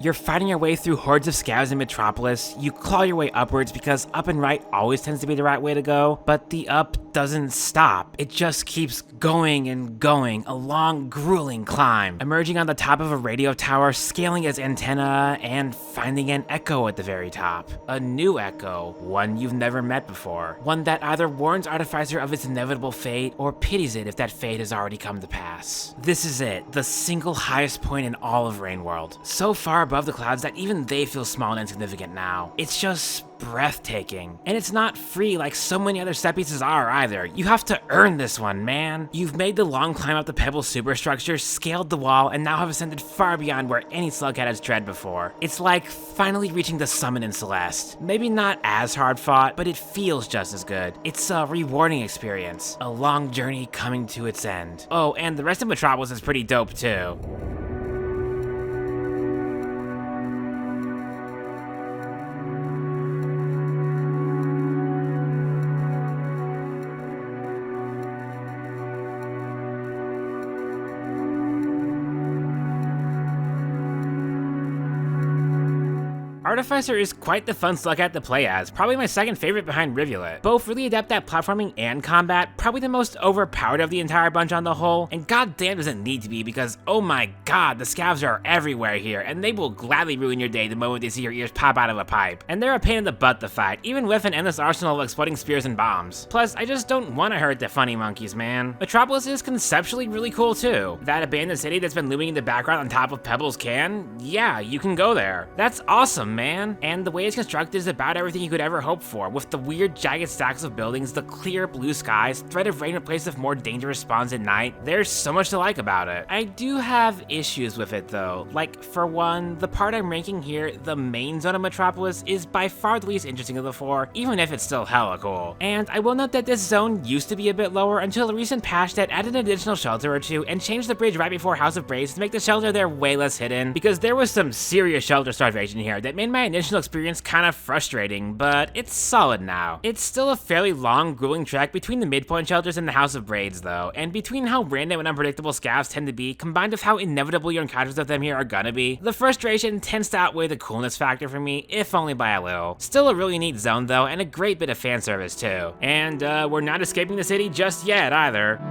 You're fighting your way through hordes of scavs in Metropolis. You claw your way upwards because up and right always tends to be the right way to go, but the up doesn't stop. It just keeps going and going, a long, grueling climb, emerging on the top of a radio tower, scaling its antenna, and finding an echo at the very top. A new echo, one you've never met before. One that either warns Artificer of its inevitable fate, or pities it if that fate has already come to pass. This is it, the single highest point in all of Rainworld. So far above the clouds that even they feel small and insignificant now. It's just breathtaking. And it's not free like so many other set pieces are either. You have to earn this one, man. You've made the long climb up the Pebble superstructure, scaled the wall, and now have ascended far beyond where any slughead has tread before. It's like finally reaching the summit in Celeste. Maybe not as hard fought, but it feels just as good. It's a rewarding experience. A long journey coming to its end. Oh, and the rest of Metropolis is pretty dope too. Artificer is quite the fun slughead to play as, probably my second favorite behind Rivulet. Both really adept at platforming and combat, probably the most overpowered of the entire bunch on the whole, and goddamn does it need to be because oh my god, the scavs are everywhere here, and they will gladly ruin your day the moment they see your ears pop out of a pipe. And they're a pain in the butt to fight, even with an endless arsenal of exploding spears and bombs. Plus, I just don't want to hurt the funny monkeys, man. Metropolis is conceptually really cool too. That abandoned city that's been looming in the background on top of Pebbles can, yeah, you can go there. That's awesome, man. And the way it's constructed is about everything you could ever hope for, with the weird jagged stacks of buildings, the clear blue skies, threat of rain replaced with more dangerous spawns at night. There's so much to like about it. I do have issues with it though. Like, for one, the part I'm ranking here, the main zone of Metropolis, is by far the least interesting of the four, even if it's still hella cool. And I will note that this zone used to be a bit lower until a recent patch that added an additional shelter or two and changed the bridge right before House of Braves to make the shelter there way less hidden, because there was some serious shelter starvation here that made my my initial experience kind of frustrating, but it's solid now. It's still a fairly long, grueling trek between the midpoint shelters and the House of Braids though, and between how random and unpredictable scavs tend to be, combined with how inevitable your encounters of them here are gonna be, the frustration tends to outweigh the coolness factor for me, if only by a little. Still a really neat zone though, and a great bit of fan service too. And we're not escaping the city just yet either.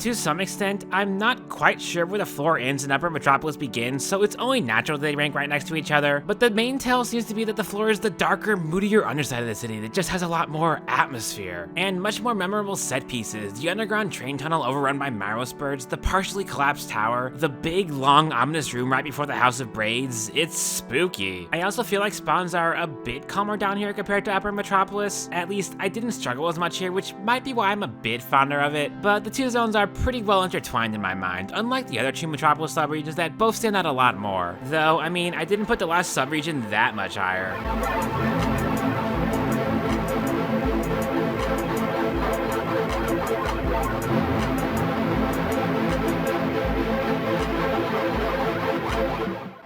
To some extent, I'm not quite sure where the floor ends and Upper Metropolis begins, so it's only natural that they rank right next to each other, but the main tell seems to be that the floor is the darker, moodier underside of the city that just has a lot more atmosphere, and much more memorable set pieces. The underground train tunnel overrun by Marrowspurs, the partially collapsed tower, the big, long, ominous room right before the House of Braids. It's spooky. I also feel like spawns are a bit calmer down here compared to Upper Metropolis. At least, I didn't struggle as much here, which might be why I'm a bit fonder of it, but the two zones are pretty well intertwined in my mind, unlike the other two Metropolis subregions that both stand out a lot more. Though, I mean, I didn't put the last subregion that much higher.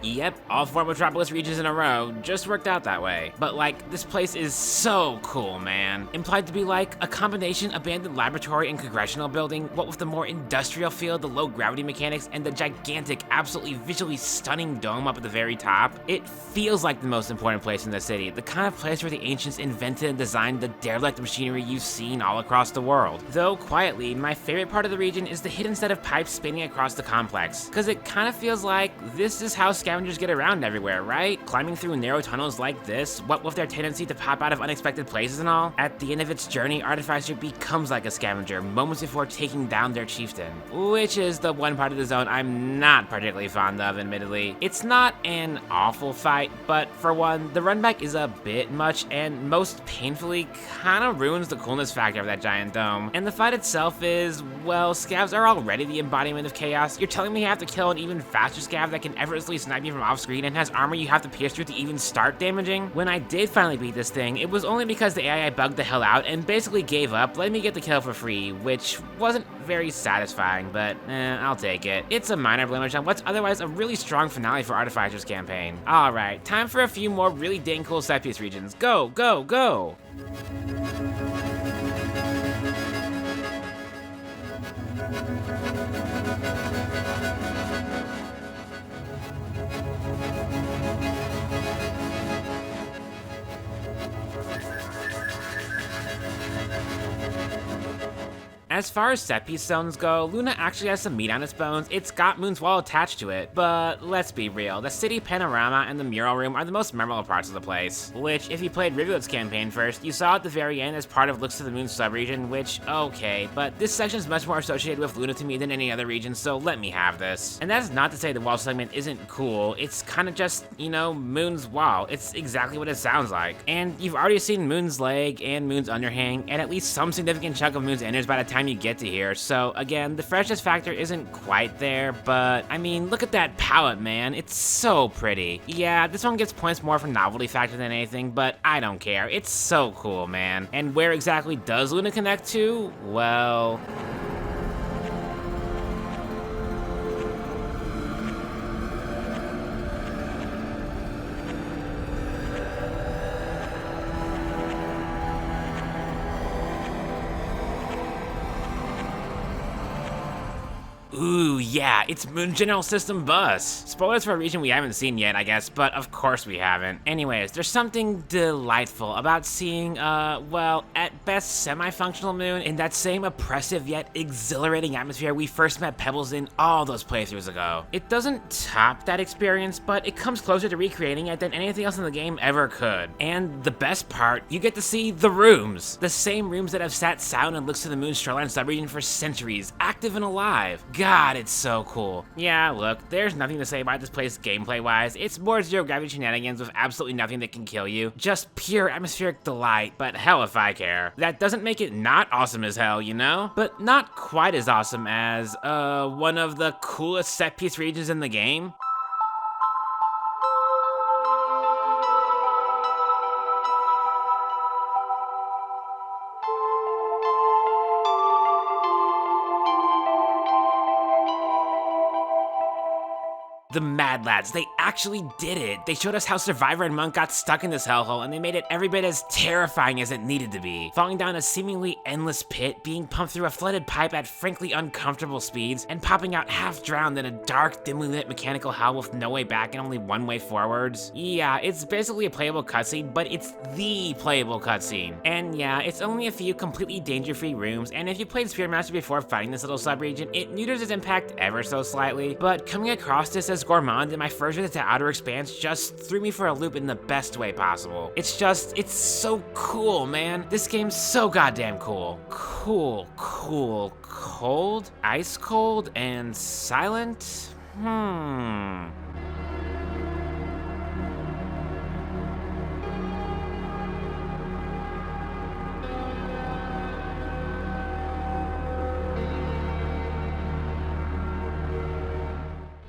Yep, all 4 Metropolis regions in a row just worked out that way. But like, this place is so cool, man. Implied to be like a combination abandoned laboratory and congressional building, what with the more industrial feel, the low gravity mechanics, and the gigantic, absolutely visually stunning dome up at the very top. It feels like the most important place in the city, the kind of place where the ancients invented and designed the derelict machinery you've seen all across the world. Though quietly, my favorite part of the region is the hidden set of pipes spinning across the complex, cause it kind of feels like this is how scavengers get around everywhere, right? Climbing through narrow tunnels like this, what with their tendency to pop out of unexpected places and all. At the end of its journey, Artificer becomes like a scavenger moments before taking down their chieftain, which is the one part of the zone I'm not particularly fond of, admittedly. It's not an awful fight, but for one, the runback is a bit much and most painfully kind of ruins the coolness factor of that giant dome. And the fight itself is, well, scavs are already the embodiment of chaos. You're telling me you have to kill an even faster scav that can effortlessly snipe you from off screen and has armor you have to pierce through to even start damaging? When I did finally beat this thing, it was only because the AI bugged the hell out and basically gave up, letting me get the kill for free, which wasn't very satisfying, but I'll take it. It's a minor blemish on what's otherwise a really strong finale for Artificer's campaign. Alright, time for a few more really dang cool set piece regions. Go, go, go! As far as set piece zones go, Luna actually has some meat on its bones. It's got Moon's Wall attached to it, but let's be real, the city panorama and the mural room are the most memorable parts of the place, which if you played Rivulet's campaign first, you saw at the very end as part of Looks to the Moon subregion, which, okay, but this section is much more associated with Luna to me than any other region, so let me have this. And that's not to say the wall segment isn't cool, it's kind of just, you know, Moon's Wall. It's exactly what it sounds like. And you've already seen Moon's leg and Moon's underhang, and at least some significant chunk of Moon's innards by the time you get to here. So again, the freshness factor isn't quite there, but I mean, look at that palette, man. It's so pretty. Yeah, this one gets points more for novelty factor than anything, but I don't care. It's so cool, man. And where exactly does Luna connect to? Well... Ooh, yeah, it's Moon General System Bus. Spoilers for a region we haven't seen yet, I guess, but of course we haven't. Anyways, there's something delightful about seeing, well, at best semi-functional Moon in that same oppressive yet exhilarating atmosphere we first met Pebbles in all those playthroughs ago. It doesn't top that experience, but it comes closer to recreating it than anything else in the game ever could. And the best part, you get to see the rooms. The same rooms that have sat silent and Looks to the Moon Shoreline subregion for centuries, active and alive. God, it's so cool. Yeah, look, there's nothing to say about this place gameplay-wise. It's more zero gravity shenanigans with absolutely nothing that can kill you. Just pure atmospheric delight, but hell if I care. That doesn't make it not awesome as hell, you know? But not quite as awesome as, one of the coolest set-piece regions in the game. The Mad Lads, they actually did it. They showed us how Survivor and Monk got stuck in this hellhole, and they made it every bit as terrifying as it needed to be. Falling down a seemingly endless pit, being pumped through a flooded pipe at frankly uncomfortable speeds, and popping out half drowned in a dark, dimly lit mechanical hell with no way back and only one way forwards. Yeah, it's basically a playable cutscene, but it's the playable cutscene. And yeah, it's only a few completely danger-free rooms, and if you played Spearmaster before fighting this little sub-region, it neuters its impact ever so slightly, but coming across this as Gourmand in my first visit to Outer Expanse just threw me for a loop in the best way possible. It's so cool, man. This game's so goddamn cool. Cold, ice cold, and silent?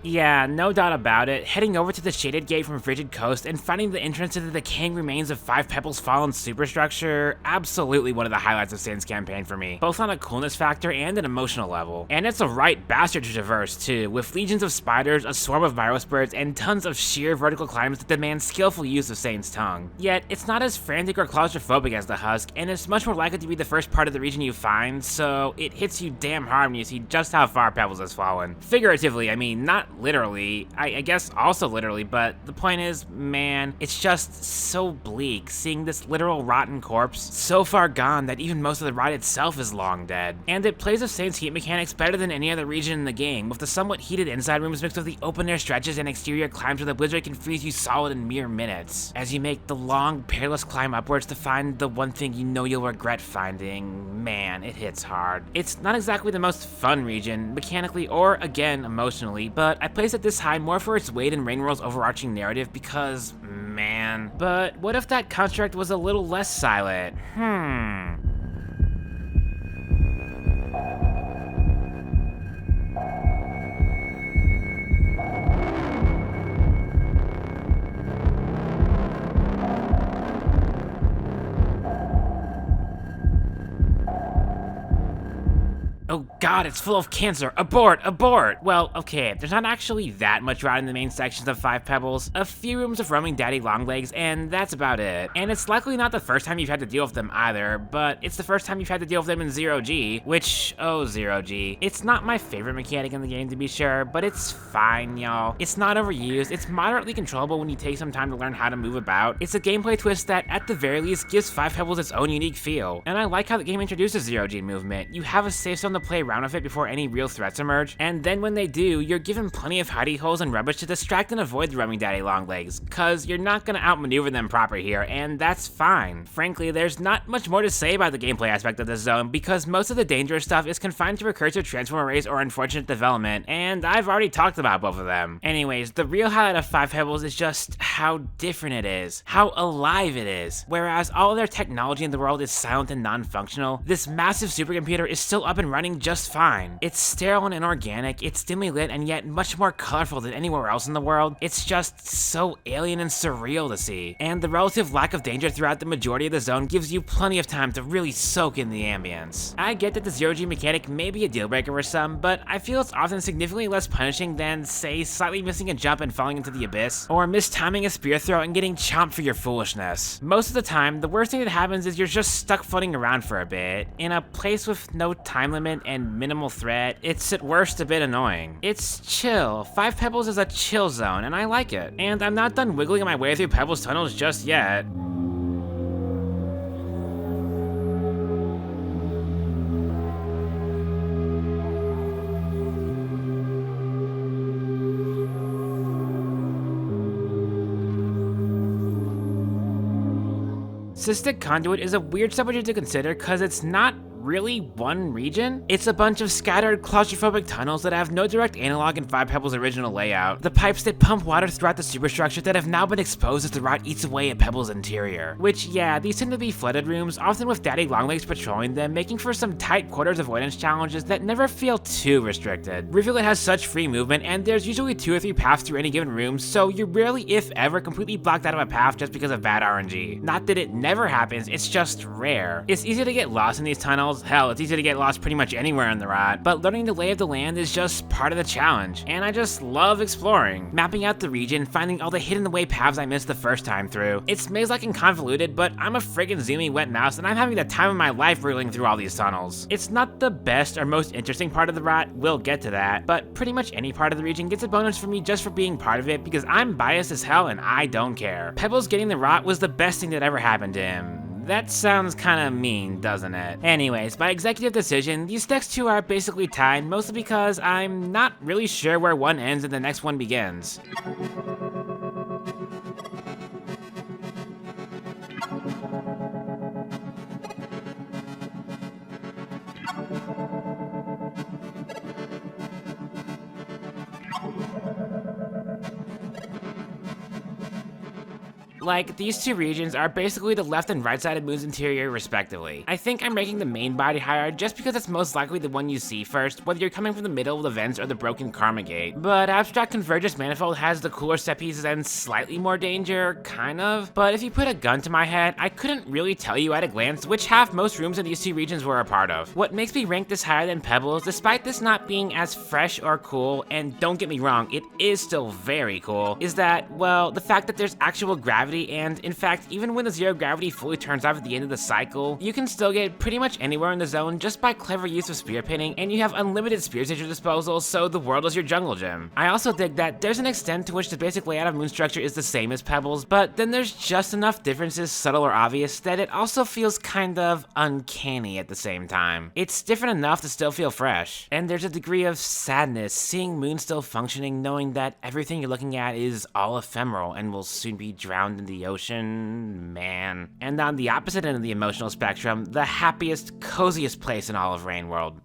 Yeah, no doubt about it. Heading over to the Shaded Gate from Frigid Coast and finding the entrance to the decaying remains of Five Pebbles' fallen superstructure, absolutely one of the highlights of Sin's campaign for me, both on a coolness factor and an emotional level. And it's a right bastard to traverse too, with legions of spiders, a swarm of birds, and tons of sheer vertical climbs that demand skillful use of Sane's tongue. Yet, it's not as frantic or claustrophobic as the Husk, and it's much more likely to be the first part of the region you find, so it hits you damn hard when you see just how far Pebbles has fallen. Figuratively, I mean, not literally, I guess also literally, but the point is, man, it's just so bleak seeing this literal rotten corpse so far gone that even most of the ride itself is long dead. And it plays with Saints' heat mechanics better than any other region in the game, with the somewhat heated inside rooms mixed with the open air stretches and exterior climbs where the blizzard can freeze you solid in mere minutes, as you make the long, perilous climb upwards to find the one thing you know you'll regret finding. Man, it hits hard. It's not exactly the most fun region, mechanically or, again, emotionally, but I place it this high more for its weight in Rainworld's overarching narrative because, man. But what if that construct was a little less silent? Oh god, it's full of cancer. Abort! Abort! Well, okay, there's not actually that much rot in the main sections of Five Pebbles. A few rooms of roaming daddy longlegs, and that's about it. And it's likely not the first time you've had to deal with them either, but it's the first time you've had to deal with them in Zero G, which, oh, Zero G. It's not my favorite mechanic in the game to be sure, but it's fine, y'all. It's not overused, it's moderately controllable when you take some time to learn how to move about. It's a gameplay twist that, at the very least, gives Five Pebbles its own unique feel. And I like how the game introduces Zero G movement. You have a safe zone to play around with it before any real threats emerge, and then when they do, you're given plenty of hidey holes and rubbish to distract and avoid the roaming daddy longlegs, cause you're not gonna outmaneuver them proper here, and that's fine. Frankly, there's not much more to say about the gameplay aspect of this zone, because most of the dangerous stuff is confined to recursive transform arrays or unfortunate development, and I've already talked about both of them. Anyways, the real highlight of Five Pebbles is just how different it is, how alive it is. Whereas all of their technology in the world is silent and non-functional, this massive supercomputer is still up and running just fine. It's sterile and inorganic, it's dimly lit and yet much more colorful than anywhere else in the world. It's just so alien and surreal to see. And the relative lack of danger throughout the majority of the zone gives you plenty of time to really soak in the ambience. I get that the Zero G mechanic may be a deal breaker for some, but I feel it's often significantly less punishing than, say, slightly missing a jump and falling into the abyss, or mistiming a spear throw and getting chomped for your foolishness. Most of the time, the worst thing that happens is you're just stuck floating around for a bit, in a place with no time limit and minimal threat. It's at worst a bit annoying. It's chill. Five Pebbles is a chill zone, and I like it. And I'm not done wiggling my way through Pebbles tunnels just yet. Cystic Conduit is a weird subject to consider because it's not really one region. It's a bunch of scattered claustrophobic tunnels that have no direct analog in Five Pebbles' original layout. The pipes that pump water throughout the superstructure that have now been exposed as the rot eats away at Pebbles' interior. Which, yeah, these tend to be flooded rooms, often with daddy longlegs patrolling them, making for some tight quarters avoidance challenges that never feel too restricted. Rivulet has such free movement, and there's usually 2 or 3 paths through any given room, so you're rarely, if ever, completely blocked out of a path just because of bad RNG. Not that it never happens, it's just rare. It's easy to get lost in these tunnels, tunnels. Hell, it's easy to get lost pretty much anywhere in the rot, but learning the lay of the land is just part of the challenge, and I just love exploring. Mapping out the region, finding all the hidden away paths I missed the first time through. It's maze-like and convoluted, but I'm a friggin' zoomy wet mouse, and I'm having the time of my life wriggling through all these tunnels. It's not the best or most interesting part of the rot, we'll get to that, but pretty much any part of the region gets a bonus for me just for being part of it, because I'm biased as hell and I don't care. Pebbles getting the rot was the best thing that ever happened to him. That sounds kinda mean, doesn't it? Anyways, by executive decision, these next two are basically tied, mostly because I'm not really sure where one ends and the next one begins. Like, these two regions are basically the left and right side of Moon's interior respectively. I think I'm ranking the main body higher just because it's most likely the one you see first, whether you're coming from the middle of the vents or the broken Karma Gate. But Abstract Convergence Manifold has the cooler set pieces and slightly more danger, kind of. But if you put a gun to my head, I couldn't really tell you at a glance which half most rooms in these two regions were a part of. What makes me rank this higher than Pebbles, despite this not being as fresh or cool, and don't get me wrong, it is still very cool, is that, well, the fact that there's actual gravity, and in fact, even when the zero gravity fully turns off at the end of the cycle, you can still get pretty much anywhere in the zone just by clever use of spear pinning, and you have unlimited spears at your disposal, so the world is your jungle gym. I also dig that there's an extent to which the basic layout of Moon structure is the same as Pebbles, but then there's just enough differences, subtle or obvious, that it also feels kind of uncanny at the same time. It's different enough to still feel fresh, and there's a degree of sadness seeing Moon still functioning, knowing that everything you're looking at is all ephemeral and will soon be drowned in the ocean. Man. And on the opposite end of the emotional spectrum, the happiest, coziest place in all of Rain World.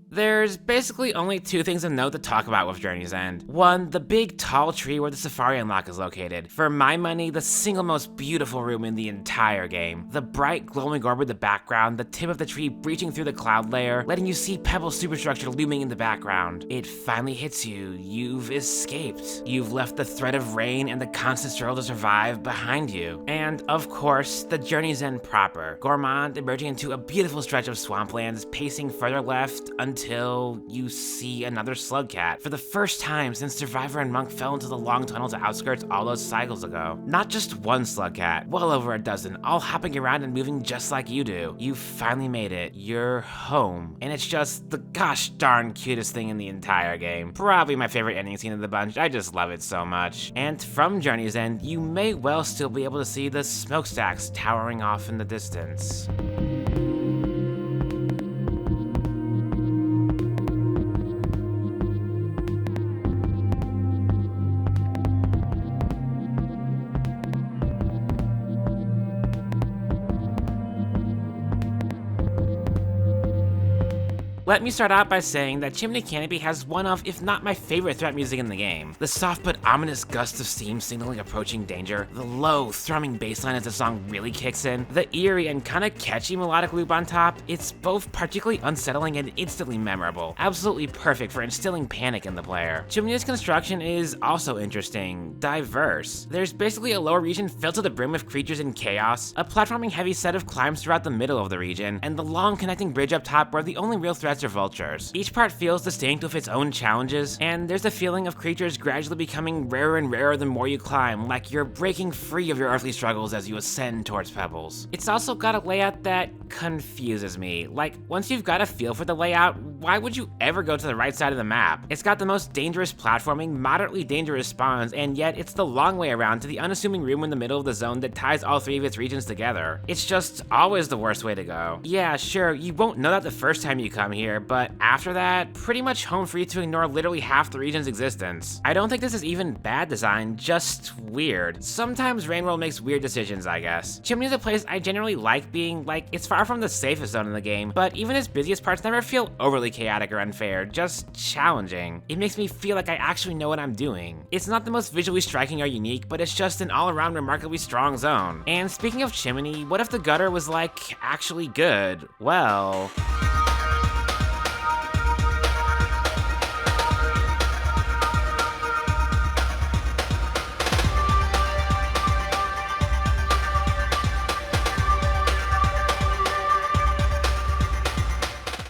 There's basically only two things of note to talk about with Journey's End. One, the big tall tree where the Safari Unlock is located. For my money, the single most beautiful room in the entire game. The bright glowing orb in the background, the tip of the tree breaching through the cloud layer, letting you see Pebble's superstructure looming in the background. It finally hits you. You've escaped. You've left the threat of rain and the constant struggle to survive behind you. And of course, the Journey's End proper. Gourmand emerging into a beautiful stretch of swamplands, pacing further left until you see another Slugcat. For the first time since Survivor and Monk fell into the long tunnels at outskirts all those cycles ago. Not just one Slugcat, well over a dozen, all hopping around and moving just like you do. You finally made it. You're home. And it's just the gosh darn cutest thing in the entire game. Probably my favorite ending scene of the bunch. I just love it so much. And from Journey's End, you may well still be able to see the smokestacks towering off in the distance. Let me start out by saying that Chimney Canopy has one of, if not my favorite threat music in the game. The soft but ominous gust of steam signaling approaching danger, the low, thrumming bass line as the song really kicks in, the eerie and kinda catchy melodic loop on top, it's both particularly unsettling and instantly memorable. Absolutely perfect for instilling panic in the player. Chimney's construction is also interesting, diverse. There's basically a lower region filled to the brim with creatures and chaos, a platforming heavy set of climbs throughout the middle of the region, and the long connecting bridge up top where the only real threats are vultures. Each part feels distinct with its own challenges, and there's a feeling of creatures gradually becoming rarer and rarer the more you climb, like you're breaking free of your earthly struggles as you ascend towards Pebbles. It's also got a layout that confuses me. Like, once you've got a feel for the layout, why would you ever go to the right side of the map? It's got the most dangerous platforming, moderately dangerous spawns, and yet it's the long way around to the unassuming room in the middle of the zone that ties all three of its regions together. It's just always the worst way to go. Yeah, sure, you won't know that the first time you come here, here, but after that, pretty much home free to ignore literally half the region's existence. I don't think this is even bad design, just weird. Sometimes Rain World makes weird decisions, I guess. Chimney is a place I generally like being, like, it's far from the safest zone in the game, but even its busiest parts never feel overly chaotic or unfair, just challenging. It makes me feel like I actually know what I'm doing. It's not the most visually striking or unique, but it's just an all-around remarkably strong zone. And speaking of Chimney, what if the gutter was, like, actually good? Well...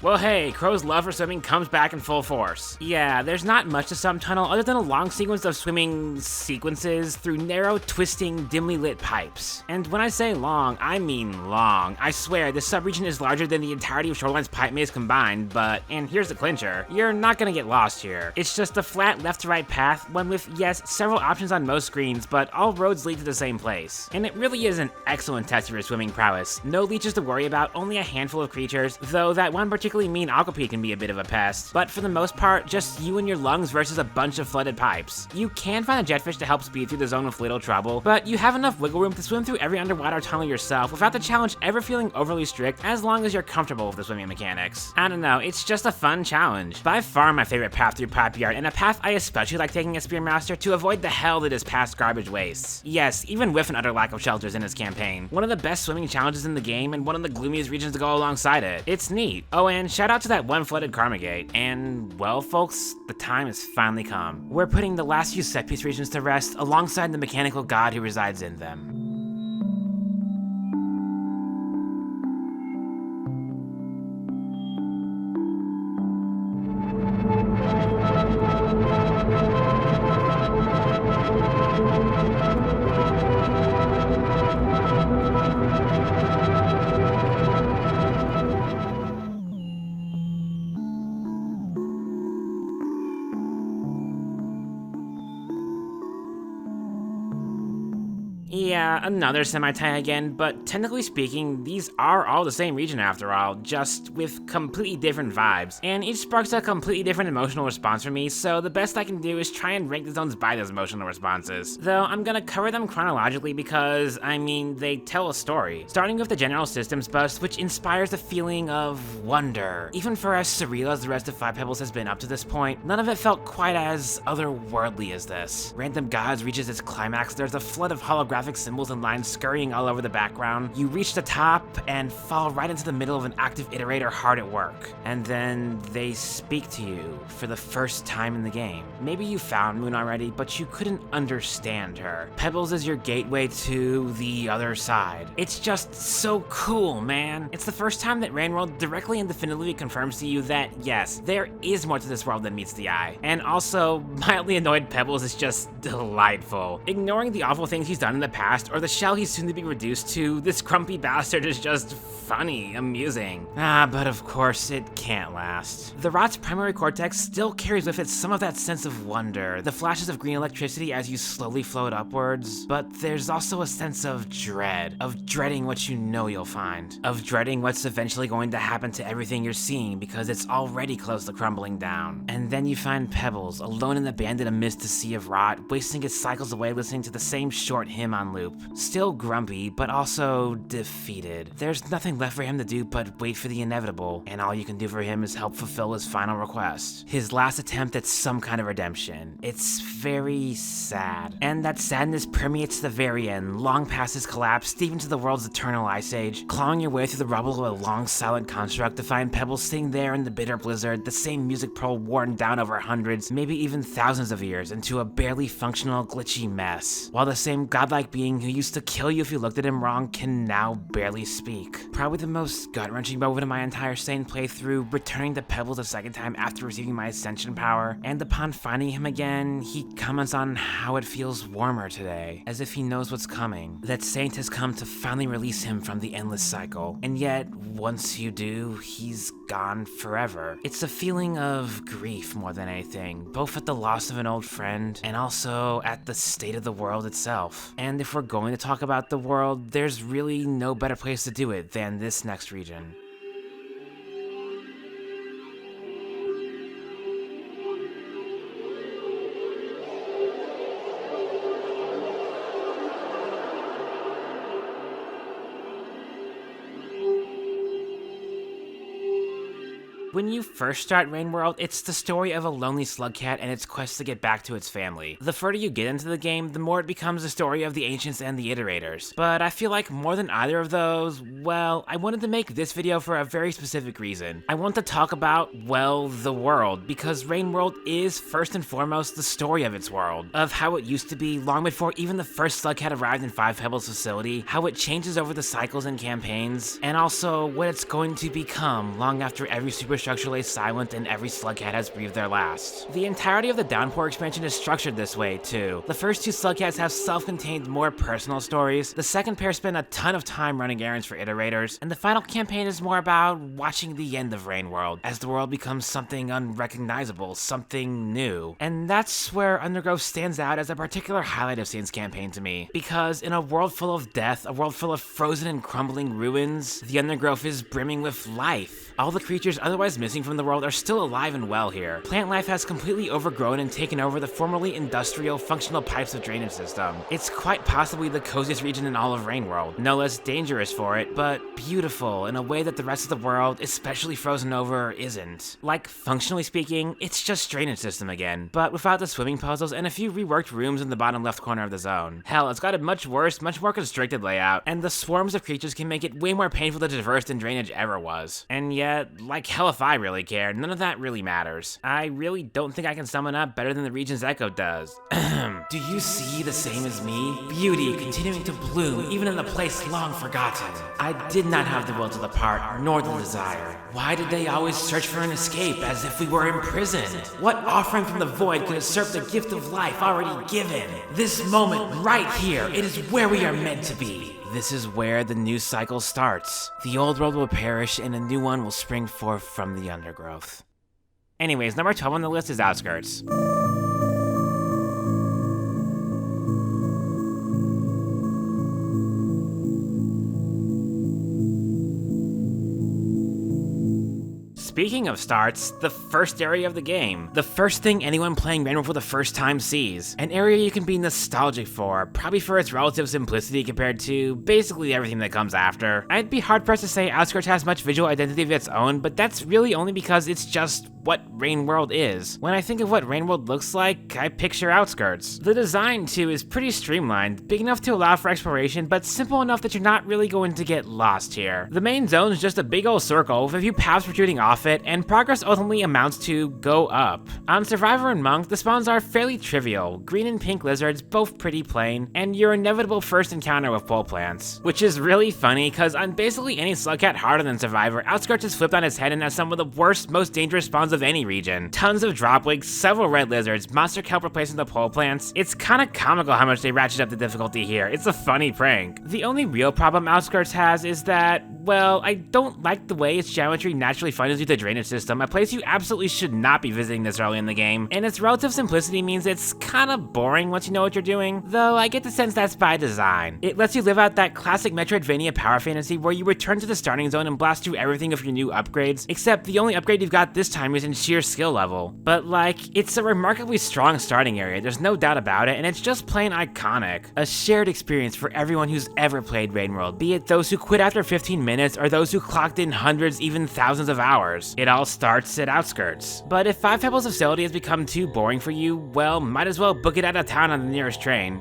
Well hey, Crow's love for swimming comes back in full force. Yeah, there's not much to Sump Tunnel other than a long sequence of swimming sequences through narrow, twisting, dimly lit pipes. And when I say long, I mean long. I swear, this subregion is larger than the entirety of Shoreline's pipe maze combined, but, and here's the clincher, you're not gonna get lost here. It's just a flat left-to-right path, one with, yes, several options on most screens, but all roads lead to the same place. And it really is an excellent test of your swimming prowess. No leeches to worry about, only a handful of creatures, though that one particularly mean Aquapede can be a bit of a pest, but for the most part, just you and your lungs versus a bunch of flooded pipes. You can find a jetfish to help speed through the zone with little trouble, but you have enough wiggle room to swim through every underwater tunnel yourself without the challenge ever feeling overly strict as long as you're comfortable with the swimming mechanics. I don't know, it's just a fun challenge. By far my favorite path through Pipe Yard, and a path I especially like taking as Spearmaster to avoid the hell that is past garbage wastes. Yes, even with an utter lack of shelters in this campaign. One of the best swimming challenges in the game, and one of the gloomiest regions to go alongside it. It's neat. Oh, and shout out to that one flooded Karma Gate. And, well folks, the time has finally come. We're putting the last few set piece regions to rest alongside the mechanical god who resides in them. Yeah, another semi-tie again, but technically speaking, these are all the same region after all, just with completely different vibes, and each sparks a completely different emotional response for me, so the best I can do is try and rank the zones by those emotional responses. Though I'm gonna cover them chronologically because, I mean, they tell a story. Starting with the general systems bust, which inspires a feeling of wonder. Even for as surreal as the rest of Five Pebbles has been up to this point, none of it felt quite as otherworldly as this. Random Gods reaches its climax, there's a flood of holographic symbols and lines scurrying all over the background. You reach the top and fall right into the middle of an active iterator hard at work. And then they speak to you for the first time in the game. Maybe you found Moon already, but you couldn't understand her. Pebbles is your gateway to the other side. It's just so cool, man. It's the first time that Rain World directly and definitively confirms to you that, yes, there is more to this world than meets the eye. And also, mildly annoyed Pebbles is just delightful. Ignoring the awful things he's done in the past, or the shell he's soon to be reduced to, this grumpy bastard is just funny, amusing. But of course, it can't last. The Rot's primary cortex still carries with it some of that sense of wonder, the flashes of green electricity as you slowly float upwards, but there's also a sense of dread, of dreading what you know you'll find, of dreading what's eventually going to happen to everything you're seeing because it's already close to crumbling down. And then you find Pebbles, alone and abandoned amidst a sea of rot, wasting its cycles away listening to the same short hymn on loop. Still grumpy, but also defeated. There's nothing left for him to do but wait for the inevitable, and all you can do for him is help fulfill his final request. His last attempt at some kind of redemption. It's very sad. And that sadness permeates to the very end, long past his collapse, deep into the world's eternal ice age, clawing your way through the rubble of a long silent construct to find Pebbles sitting there in the bitter blizzard, the same music pearl worn down over hundreds, maybe even thousands of years, into a barely functional, glitchy mess. While the same godlike being who used to kill you if you looked at him wrong can now barely speak. Probably the most gut-wrenching moment of my entire sane playthrough, returning to Pebbles a second time after receiving my ascension power, and upon finding him again, he comments on how it feels warmer today, as if he knows what's coming. That Saint has come to finally release him from the endless cycle, and yet, once you do, he's gone forever. It's a feeling of grief more than anything, both at the loss of an old friend, and also at the state of the world itself. And if we're going to talk about the world, there's really no better place to do it than this next region. When you first start Rain World, it's the story of a lonely slug cat and its quest to get back to its family. The further you get into the game, the more it becomes the story of the ancients and the iterators. But I feel like more than either of those, well, I wanted to make this video for a very specific reason. I want to talk about, well, the world, because Rain World is first and foremost the story of its world, of how it used to be long before even the first slug cat arrived in Five Pebbles facility, how it changes over the cycles and campaigns, and also what it's going to become long after every superstructure lays silent and every slug cat has breathed their last. The entirety of the Downpour expansion is structured this way too. The first two slug cats have self-contained, more personal stories, the second pair spend a ton of time running errands for iterators, and the final campaign is more about watching the end of Rain World, as the world becomes something unrecognizable, something new. And that's where Undergrowth stands out as a particular highlight of Saint's campaign to me, because in a world full of death, a world full of frozen and crumbling ruins, the Undergrowth is brimming with life. All the creatures otherwise missing from the world are still alive and well here. Plant life has completely overgrown and taken over the formerly industrial, functional pipes of drainage system. It's quite possibly the coziest region in all of Rain World. No less dangerous for it, but beautiful in a way that the rest of the world, especially frozen over, isn't. Like, functionally speaking, it's just drainage system again, but without the swimming puzzles and a few reworked rooms in the bottom left corner of the zone. Hell, it's got a much worse, much more constricted layout, and the swarms of creatures can make it way more painful to traverse than drainage ever was. And yet, like hell if I really care, none of that really matters. I really don't think I can sum it up better than the region's echo does. Do you see the same as me? Beauty continuing to bloom, even in a place long forgotten. I did not have the will to depart, nor the desire. Why did they always search for an escape, as if we were imprisoned? What offering from the void could usurp the gift of life already given? This moment, right here, it is where we are meant to be. This is where the new cycle starts. The old world will perish, and a new one will spring forth from the Undergrowth. Anyways, number 12 on the list is Outskirts. Speaking of starts, the first area of the game. The first thing anyone playing Rain World for the first time sees. An area you can be nostalgic for, probably for its relative simplicity compared to basically everything that comes after. I'd be hard-pressed to say Outskirts has much visual identity of its own, but that's really only because it's just what Rain World is. When I think of what Rain World looks like, I picture Outskirts. The design, too, is pretty streamlined, big enough to allow for exploration, but simple enough that you're not really going to get lost here. The main zone is just a big old circle with a few paths protruding off it, and progress ultimately amounts to go up. On Survivor and Monk, the spawns are fairly trivial, green and pink lizards, both pretty plain, and your inevitable first encounter with pole plants. Which is really funny, cause on basically any slug cat harder than Survivor, Outskirts is flipped on its head and has some of the worst, most dangerous spawns of any region. Tons of dropwigs, several red lizards, monster kelp replacing the pole plants. It's kinda comical how much they ratchet up the difficulty here. It's a funny prank. The only real problem Outskirts has is that, well, I don't like the way its geometry naturally funnels you to drainage system, a place you absolutely should not be visiting this early in the game, and its relative simplicity means it's kinda boring once you know what you're doing, though I get the sense that's by design. It lets you live out that classic Metroidvania power fantasy where you return to the starting zone and blast through everything with your new upgrades, except the only upgrade you've got this time is in sheer skill level. But like, it's a remarkably strong starting area, there's no doubt about it, and it's just plain iconic. A shared experience for everyone who's ever played Rain World, be it those who quit after 15 minutes or those who clocked in hundreds, even thousands of hours. It all starts at Outskirts. But if Five Pebbles facility has become too boring for you, well, might as well book it out of town on the nearest train.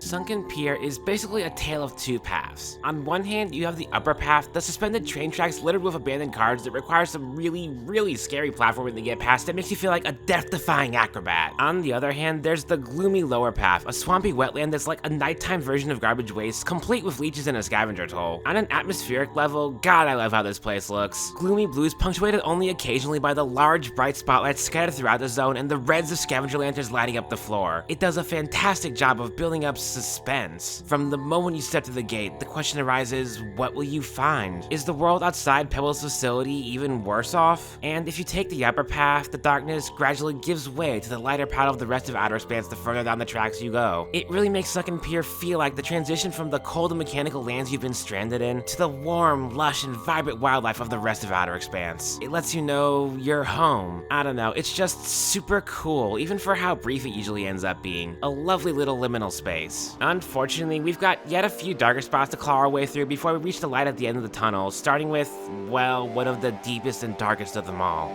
Sunken Pier is basically a tale of two paths. On one hand, you have the upper path, the suspended train tracks littered with abandoned cars that require some really scary platforming to get past that makes you feel like a death-defying acrobat. On the other hand, there's the gloomy lower path, a swampy wetland that's like a nighttime version of garbage waste, complete with leeches and a scavenger toll. On an atmospheric level, god I love how this place looks. Gloomy blues punctuated only occasionally by the large bright spotlights scattered throughout the zone and the reds of scavenger lanterns lighting up the floor. It does a fantastic job of building up suspense. From the moment you step through the gate, the question arises, what will you find? Is the world outside Pebble's facility even worse off? And if you take the upper path, the darkness gradually gives way to the lighter path of the rest of Outer Expanse the further down the tracks you go. It really makes Suck and Pier feel like the transition from the cold and mechanical lands you've been stranded in to the warm, lush, and vibrant wildlife of the rest of Outer Expanse. It lets you know you're home. I don't know, it's just super cool, even for how brief it usually ends up being. A lovely little liminal space. Unfortunately, we've got yet a few darker spots to claw our way through before we reach the light at the end of the tunnel, starting with, well, one of the deepest and darkest of them all.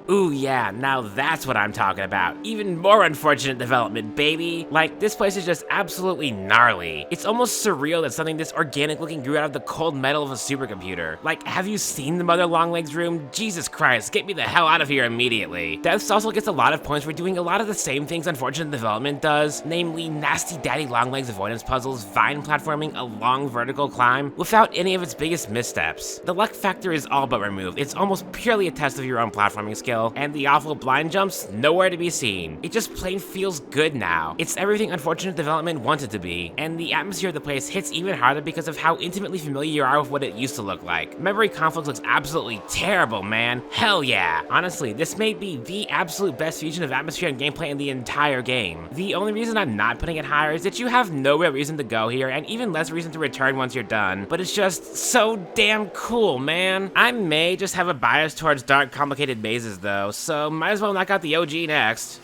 Ooh yeah, now that's what I'm talking about. Even more unfortunate development, baby. Like, this place is just absolutely gnarly. It's almost surreal that something this organic looking grew out of the cold metal of a supercomputer. Like, have you seen the Mother Longlegs room? Jesus Christ, get me the hell out of here immediately. Devs also gets a lot of points for doing a lot of the same things unfortunate development does, namely nasty daddy Longlegs avoidance puzzles, vine platforming, a long vertical climb, without any of its biggest missteps. The luck factor is all but removed. It's almost purely a test of your own platforming skill, and the awful blind jumps, nowhere to be seen. It just plain feels good now. It's everything unfortunate development wanted to be, and the atmosphere of the place hits even harder because of how intimately familiar you are with what it used to look like. Memory Conflicts looks absolutely terrible, man. Hell yeah. Honestly, this may be the absolute best fusion of atmosphere and gameplay in the entire game. The only reason I'm not putting it higher is that you have no real reason to go here, and even less reason to return once you're done, but it's just so damn cool, man. I may just have a bias towards dark, complicated mazes though, so might as well knock out the OG next.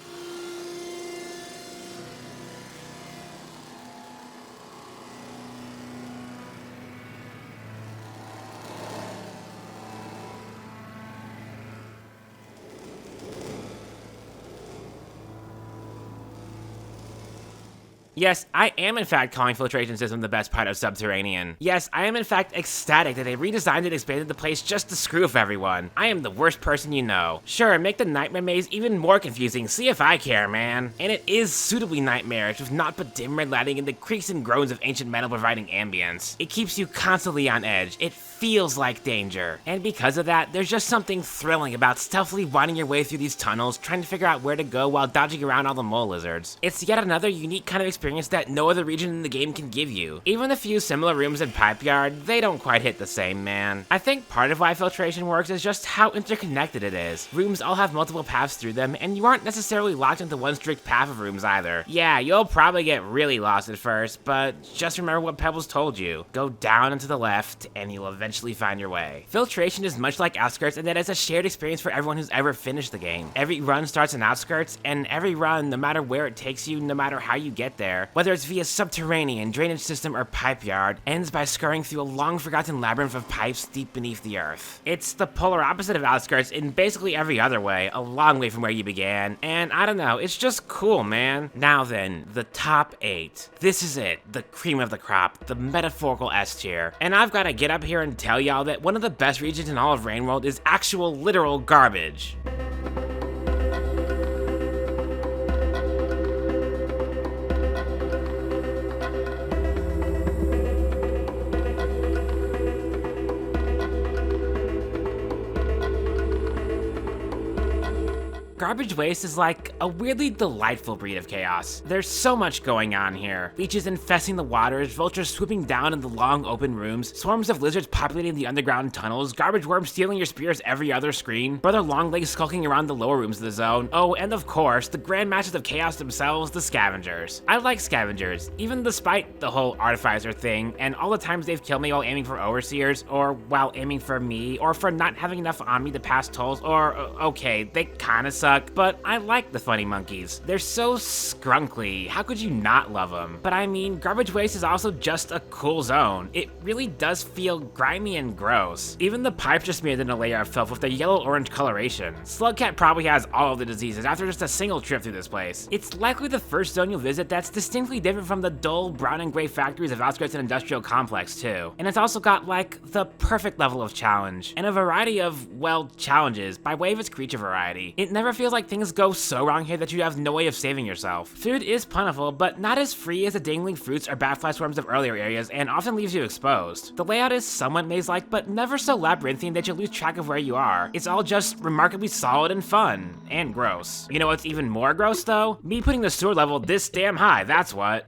Yes, I am in fact calling Filtration System the best part of Subterranean. Yes, I am in fact ecstatic that they redesigned and expanded the place just to screw with everyone. I am the worst person you know. Sure, make the Nightmare Maze even more confusing, see if I care, man. And it is suitably nightmarish, with naught but dim red lighting and the creaks and groans of ancient metal providing ambience. It keeps you constantly on edge. It feels like danger. And because of that, there's just something thrilling about stealthily winding your way through these tunnels, trying to figure out where to go while dodging around all the mole lizards. It's yet another unique kind of experience that no other region in the game can give you. Even a few similar rooms in Pipe Yard, they don't quite hit the same, man. I think part of why Filtration works is just how interconnected it is. Rooms all have multiple paths through them, and you aren't necessarily locked into one strict path of rooms either. Yeah, you'll probably get really lost at first, but just remember what Pebbles told you. Go down and to the left, and you'll eventually find your way. Filtration is much like Outskirts in that it's a shared experience for everyone who's ever finished the game. Every run starts in Outskirts, and every run, no matter where it takes you, no matter how you get there, whether it's via subterranean, drainage system, or pipe yard, ends by scurrying through a long-forgotten labyrinth of pipes deep beneath the earth. It's the polar opposite of Outskirts in basically every other way, a long way from where you began, and I don't know, it's just cool, man. Now then, the top 8. This is it, the cream of the crop, the metaphorical S tier. And I've gotta get up here and tell y'all that one of the best regions in all of Rainworld is actual literal garbage. Garbage Waste is like a weirdly delightful breed of chaos. There's so much going on here. Leeches infesting the waters, vultures swooping down in the long open rooms, swarms of lizards populating the underground tunnels, garbage worms stealing your spears every other screen, brother Longlegs skulking around the lower rooms of the zone. Oh, and of course, the grand masters of chaos themselves, the scavengers. I like scavengers, even despite the whole artificer thing, and all the times they've killed me while aiming for overseers, or while aiming for me, or for not having enough on me to pass tolls, or, okay, they kinda suck. But I like the funny monkeys. They're so skrunkly, how could you not love them? But I mean, Garbage Waste is also just a cool zone. It really does feel grimy and gross. Even the pipes are smeared in a layer of filth with the yellow-orange coloration. Slugcat probably has all of the diseases after just a single trip through this place. It's likely the first zone you'll visit that's distinctly different from the dull brown and gray factories of Outskirts and Industrial Complex too. And it's also got like the perfect level of challenge, and a variety of, well, challenges by way of its creature variety. It never feels feels like things go so wrong here that you have no way of saving yourself. Food is plentiful, but not as free as the dangling fruits or batfly swarms of earlier areas, and often leaves you exposed. The layout is somewhat maze-like, but never so labyrinthine that you lose track of where you are. It's all just remarkably solid and fun, and gross. You know what's even more gross though? Me putting the sewer level this damn high, that's what.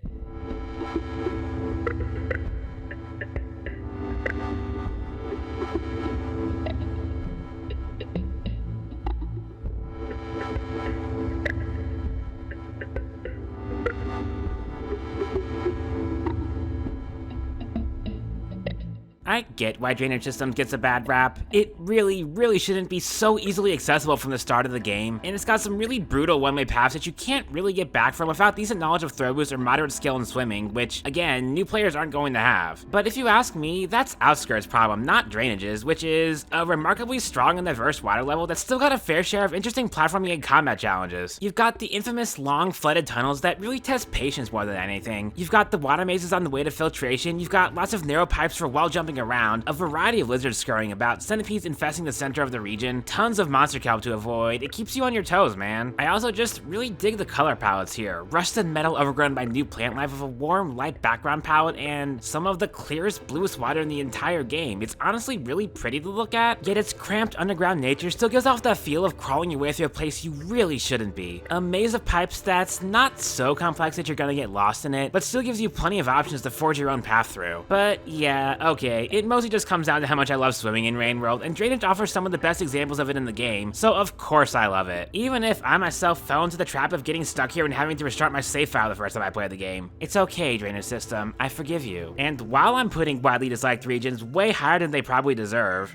I get why drainage systems gets a bad rap. It really shouldn't be so easily accessible from the start of the game, and it's got some really brutal one-way paths that you can't really get back from without decent knowledge of throw boost or moderate skill in swimming, which, again, new players aren't going to have. But if you ask me, that's Outskirt's problem, not Drainage's, which is a remarkably strong and diverse water level that's still got a fair share of interesting platforming and combat challenges. You've got the infamous long flooded tunnels that really test patience more than anything. You've got the water mazes on the way to filtration, you've got lots of narrow pipes for wall jumping around, a variety of lizards scurrying about, centipedes infesting the center of the region, tons of monster kelp to avoid. It keeps you on your toes, man. I also just really dig the color palettes here. Rusted metal overgrown by new plant life with a warm, light background palette and some of the clearest, bluest water in the entire game. It's honestly really pretty to look at, yet its cramped underground nature still gives off that feel of crawling your way through a place you really shouldn't be. A maze of pipes that's not so complex that you're gonna get lost in it, but still gives you plenty of options to forge your own path through. But yeah, okay, it mostly just comes down to how much I love swimming in Rain World, and Drainage offers some of the best examples of it in the game, so of course I love it. Even if I myself fell into the trap of getting stuck here and having to restart my save file the first time I played the game. It's okay, Drainage System, I forgive you. And while I'm putting widely disliked regions way higher than they probably deserve,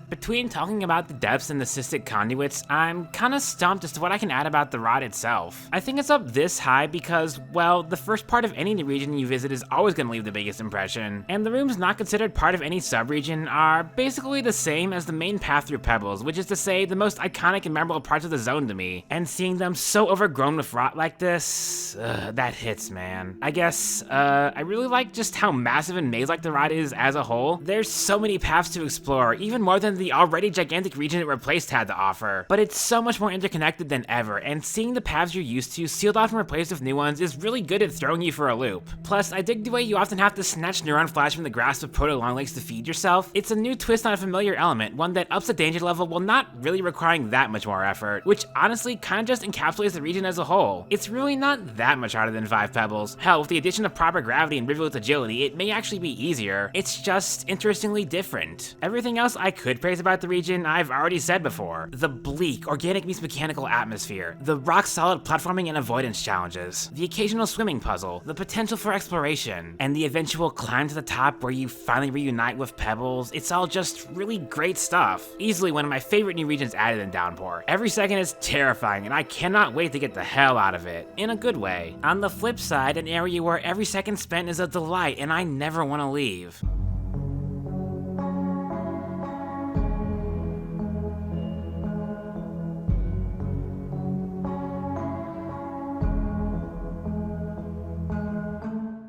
between talking about the depths and the cystic conduits, I'm kinda stumped as to what I can add about the rod itself. I think it's up this high because, well, the first part of any new region you visit is always gonna leave the biggest impression, and the rooms not considered part of any sub-region are basically the same as the main path through Pebbles, which is to say the most iconic and memorable parts of the zone to me, and seeing them so overgrown with rot like this, that hits, man. I guess, I really like just how massive and maze-like the rod is as a whole. There's so many paths to explore, even more than the already gigantic region it replaced had to offer, but it's so much more interconnected than ever, and seeing the paths you're used to sealed off and replaced with new ones is really good at throwing you for a loop. Plus, I dig the way you often have to snatch neuron flash from the grasp of proto-longlegs to feed yourself. It's a new twist on a familiar element, one that ups the danger level while not really requiring that much more effort, which honestly kinda just encapsulates the region as a whole. It's really not that much harder than 5 Pebbles. Hell, with the addition of proper gravity and rivulet agility, it may actually be easier. It's just interestingly different. Everything else I could praise about the region I've already said before. The bleak, organic meets mechanical atmosphere, the rock-solid platforming and avoidance challenges, the occasional swimming puzzle, the potential for exploration, and the eventual climb to the top where you finally reunite with Pebbles. It's all just really great stuff. Easily one of my favorite new regions added in Downpour. Every second is terrifying, and I cannot wait to get the hell out of it, in a good way. On the flip side, an area where every second spent is a delight, and I never want to leave.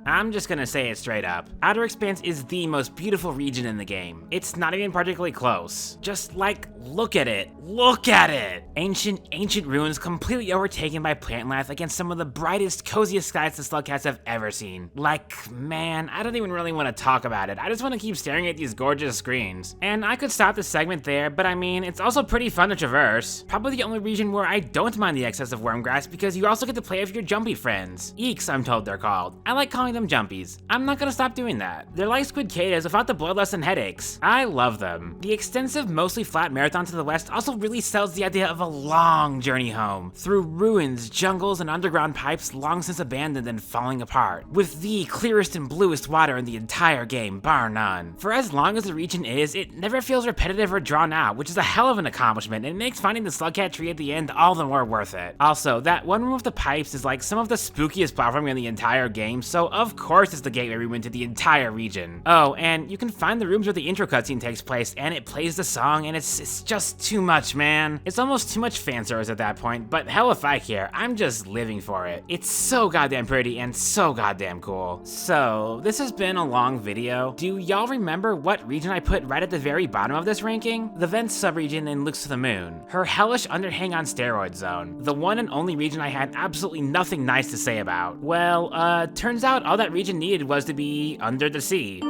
I'm just gonna say it straight up. Outer Expanse is the most beautiful region in the game. It's not even particularly close. Just like, look at it. Look at it! Ancient ruins completely overtaken by plant life against some of the brightest, coziest skies the Slugcats have ever seen. Like, man, I don't even really want to talk about it. I just want to keep staring at these gorgeous screens. And I could stop this segment there, but I mean, it's also pretty fun to traverse. Probably the only region where I don't mind the excess of wormgrass because you also get to play with your jumpy friends. Eeks, I'm told they're called. I like calling them jumpies. I'm not gonna stop doing that. They're like squidcadas without the bloodlust and headaches. I love them. The extensive, mostly flat marathon to the west also really sells the idea of a long journey home, through ruins, jungles, and underground pipes long since abandoned and falling apart, with the clearest and bluest water in the entire game, bar none. For as long as the region is, it never feels repetitive or drawn out, which is a hell of an accomplishment, and it makes finding the Slugcat tree at the end all the more worth it. Also, that one room with the pipes is like some of the spookiest platforming in the entire game, so of Of course it's the gateway room into the entire region. Oh, and you can find the rooms where the intro cutscene takes place, and it plays the song, and it's just too much, man. It's almost too much fan service at that point, but hell if I care, I'm just living for it. It's so goddamn pretty and so goddamn cool. So, this has been a long video. Do y'all remember what region I put right at the very bottom of this ranking? The Vents subregion in Looks to the Moon. Her hellish underhang on steroids zone. The one and only region I had absolutely nothing nice to say about. Well, turns out all that region needed was to be under the sea.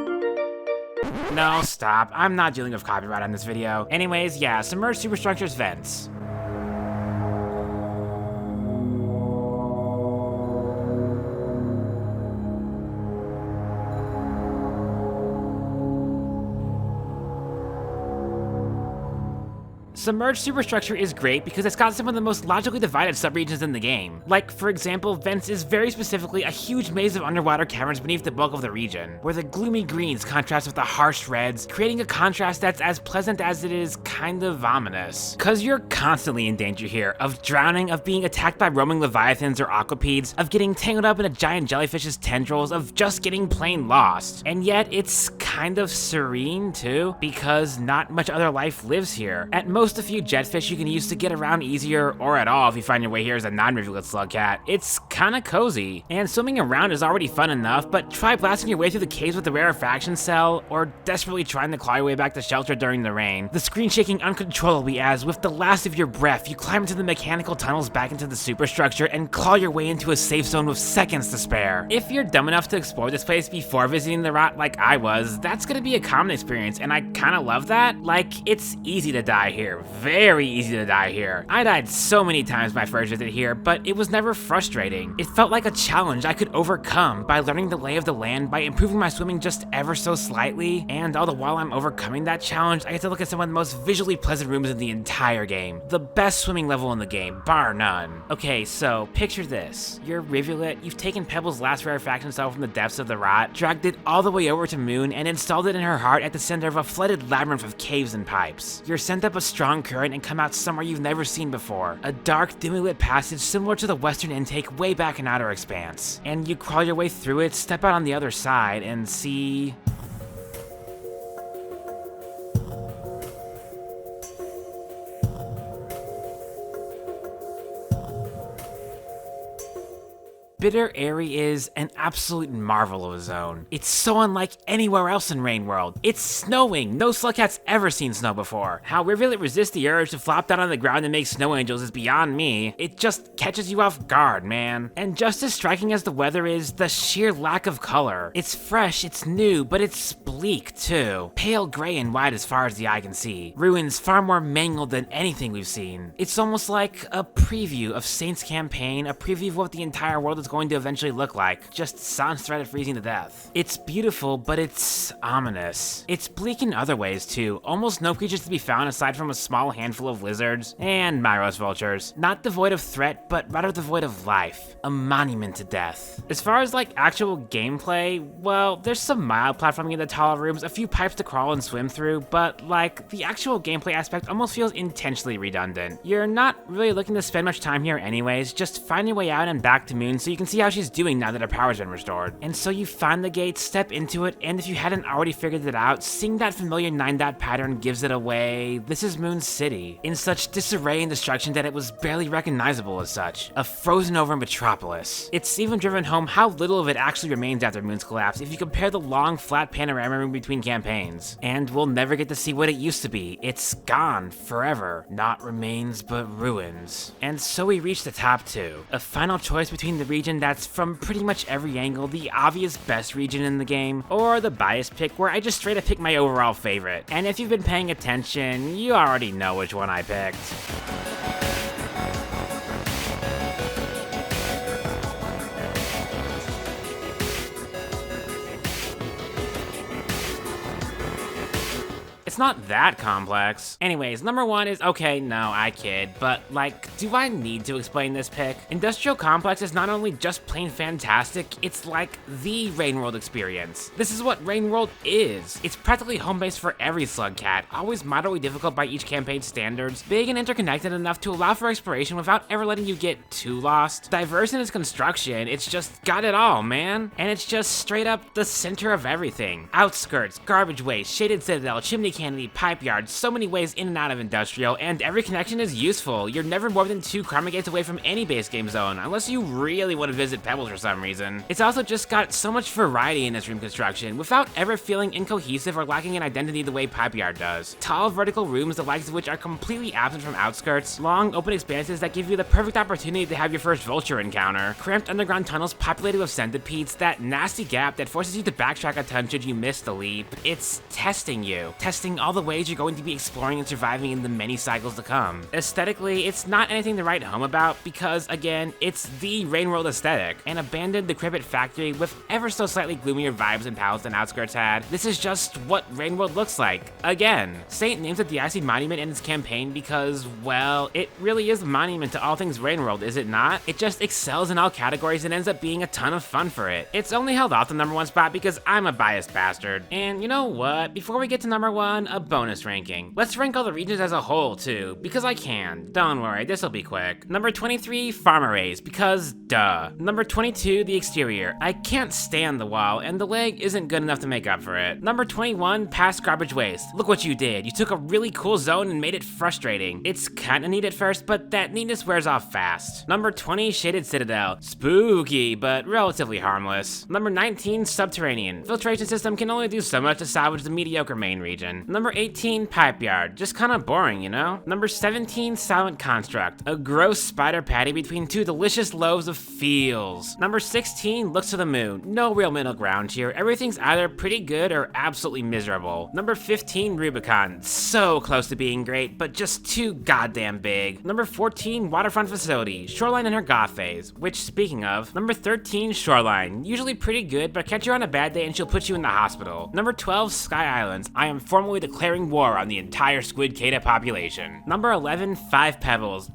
No, stop. I'm not dealing with copyright on this video. Anyways, yeah, submerged superstructures vents. Submerged superstructure is great because it's got some of the most logically divided subregions in the game. Like, for example, Vents is very specifically a huge maze of underwater caverns beneath the bulk of the region, where the gloomy greens contrast with the harsh reds, creating a contrast that's as pleasant as it is kind of ominous. Cause you're constantly in danger here, of drowning, of being attacked by roaming leviathans or aquapedes, of getting tangled up in a giant jellyfish's tendrils, of just getting plain lost. And yet, it's kind of serene too, because not much other life lives here. At most, a few jetfish you can use to get around easier, or at all if you find your way here as a non-rivulet slugcat. It's kinda cozy, and swimming around is already fun enough, but try blasting your way through the caves with the rarefaction cell, or desperately trying to claw your way back to shelter during the rain. The screen shaking uncontrollably as, with the last of your breath, you climb into the mechanical tunnels back into the superstructure and claw your way into a safe zone with seconds to spare. If you're dumb enough to explore this place before visiting the rot like I was, that's gonna be a common experience, and I kinda love that. Like, it's easy to die here. Very easy to die here. I died so many times my first visit here, but it was never frustrating. It felt like a challenge I could overcome by learning the lay of the land, by improving my swimming just ever so slightly, and all the while I'm overcoming that challenge, I get to look at some of the most visually pleasant rooms in the entire game. The best swimming level in the game, bar none. Okay, so picture this. You're Rivulet, you've taken Pebble's last rarefaction cell from the depths of the rot, dragged it all the way over to Moon, and installed it in her heart at the center of a flooded labyrinth of caves and pipes. You're sent up a strong current and come out somewhere you've never seen before. A dark, dimly lit passage similar to the western intake way back in Outer Expanse. And you crawl your way through it, step out on the other side, and see... Bitter Airy is an absolute marvel of his own. It's so unlike anywhere else in Rain World. It's snowing. No slugcat's ever seen snow before. How Rivulet resists the urge to flop down on the ground and make snow angels is beyond me. It just catches you off guard, man. And just as striking as the weather is, the sheer lack of color. It's fresh, it's new, but it's bleak too. Pale gray and white as far as the eye can see. Ruins far more mangled than anything we've seen. It's almost like a preview of Saint's campaign, a preview of what the entire world is going to eventually look like, just sans threat of freezing to death. It's beautiful, but it's ominous. It's bleak in other ways too, almost no creatures to be found aside from a small handful of lizards and Myros vultures. Not devoid of threat, but rather devoid of life. A monument to death. As far as like actual gameplay, well, there's some mild platforming in the taller rooms, a few pipes to crawl and swim through, but like the actual gameplay aspect almost feels intentionally redundant. You're not really looking to spend much time here anyways, just find your way out and back to Moon so you can see how she's doing now that her power's been restored. And so you find the gate, step into it, and if you hadn't already figured it out, seeing that familiar 9-dot pattern gives it away. This is Moon City, in such disarray and destruction that it was barely recognizable as such. A frozen over metropolis. It's even driven home how little of it actually remains after Moon's collapse if you compare the long, flat panorama in between campaigns. And we'll never get to see what it used to be. It's gone forever. Not remains, but ruins. And so we reach the top two. A final choice between the region that's from pretty much every angle the obvious best region in the game, or the biased pick where I just straight up pick my overall favorite. And if you've been paying attention, you already know which one I picked. It's it's not that complex. Anyways, number 1 is, okay, no, I kid, but like, do I need to explain this pick? Industrial Complex is not only just plain fantastic, it's like the Rain World experience. This is what Rain World is. It's practically home base for every slug cat, always moderately difficult by each campaign's standards, big and interconnected enough to allow for exploration without ever letting you get too lost. Diverse in its construction, it's just got it all, man. And it's just straight up the center of everything. Outskirts, garbage waste, shaded citadel, chimney canopy, pipe yard, so many ways in and out of industrial, and every connection is useful. You're never more than 2 karma gates away from any base game zone, unless you really want to visit Pebbles for some reason. It's also just got so much variety in its room construction, without ever feeling incohesive or lacking an identity the way Pipe Yard does. Tall vertical rooms, the likes of which are completely absent from outskirts, long open expanses that give you the perfect opportunity to have your first vulture encounter, cramped underground tunnels populated with centipedes, that nasty gap that forces you to backtrack a ton should you miss the leap. It's testing you, testing all the ways you're going to be exploring and surviving in the many cycles to come. Aesthetically, it's not anything to write home about because, again, it's the Rain World aesthetic. An abandoned, decrepit factory with ever so slightly gloomier vibes and palettes than Outskirts had. This is just what Rain World looks like. Again, Saint names it the Icy Monument in its campaign because, well, it really is a monument to all things Rain World, is it not? It just excels in all categories and ends up being a ton of fun for it. It's only held off the number 1 spot because I'm a biased bastard. And you know what? Before we get to number 1, a bonus ranking. Let's rank all the regions as a whole too, because I can. Don't worry, this'll be quick. Number 23, Farm Arrays, because duh. Number 22, the exterior. I can't stand the wall, and the leg isn't good enough to make up for it. Number 21, Past Garbage Waste. Look what you did. You took a really cool zone and made it frustrating. It's kinda neat at first, but that neatness wears off fast. Number 20, Shaded Citadel. Spooky, but relatively harmless. Number 19, Subterranean. Filtration system can only do so much to salvage the mediocre main region. Number 18, Pipe Yard. Just kinda boring, you know? Number 17, Silent Construct. A gross spider patty between 2 delicious loaves of feels. Number 16, Looks to the Moon. No real middle ground here. Everything's either pretty good or absolutely miserable. Number 15, Rubicon. So close to being great, but just too goddamn big. Number 14, Waterfront Facility. Shoreline in her goth phase, which, speaking of, number 13, Shoreline. Usually pretty good, but catch her on a bad day and she'll put you in the hospital. Number 12, Sky Islands. I am formally declaring war on the entire Squid Queda population. Number 11, Five Pebbles.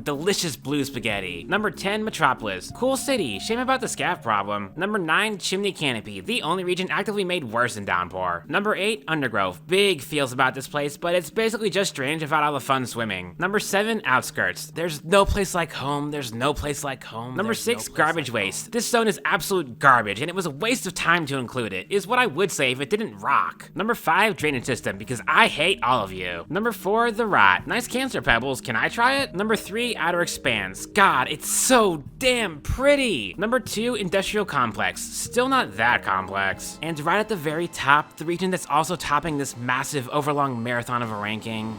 Delicious blue spaghetti. Number 10, Metropolis. Cool city, shame about the scav problem. Number 9, Chimney Canopy, the only region actively made worse in Downpour. Number 8, Undergrowth. Big feels about this place, but it's basically just strange without all the fun swimming. Number 7, Outskirts. There's no place like home, there's no place like home. Number 6, Garbage Waste. This zone is absolute garbage, and it was a waste of time to include it, is what I would say if it didn't rock. Number 5, Drainage System, because I hate all of you. Number 4, The Rot. Nice cancer pebbles, can I try it? Number 3, Outer Expanse. God, it's so damn pretty. Number 2, Industrial Complex. Still not that complex. And right at the very top, the region that's also topping this massive overlong marathon of a ranking.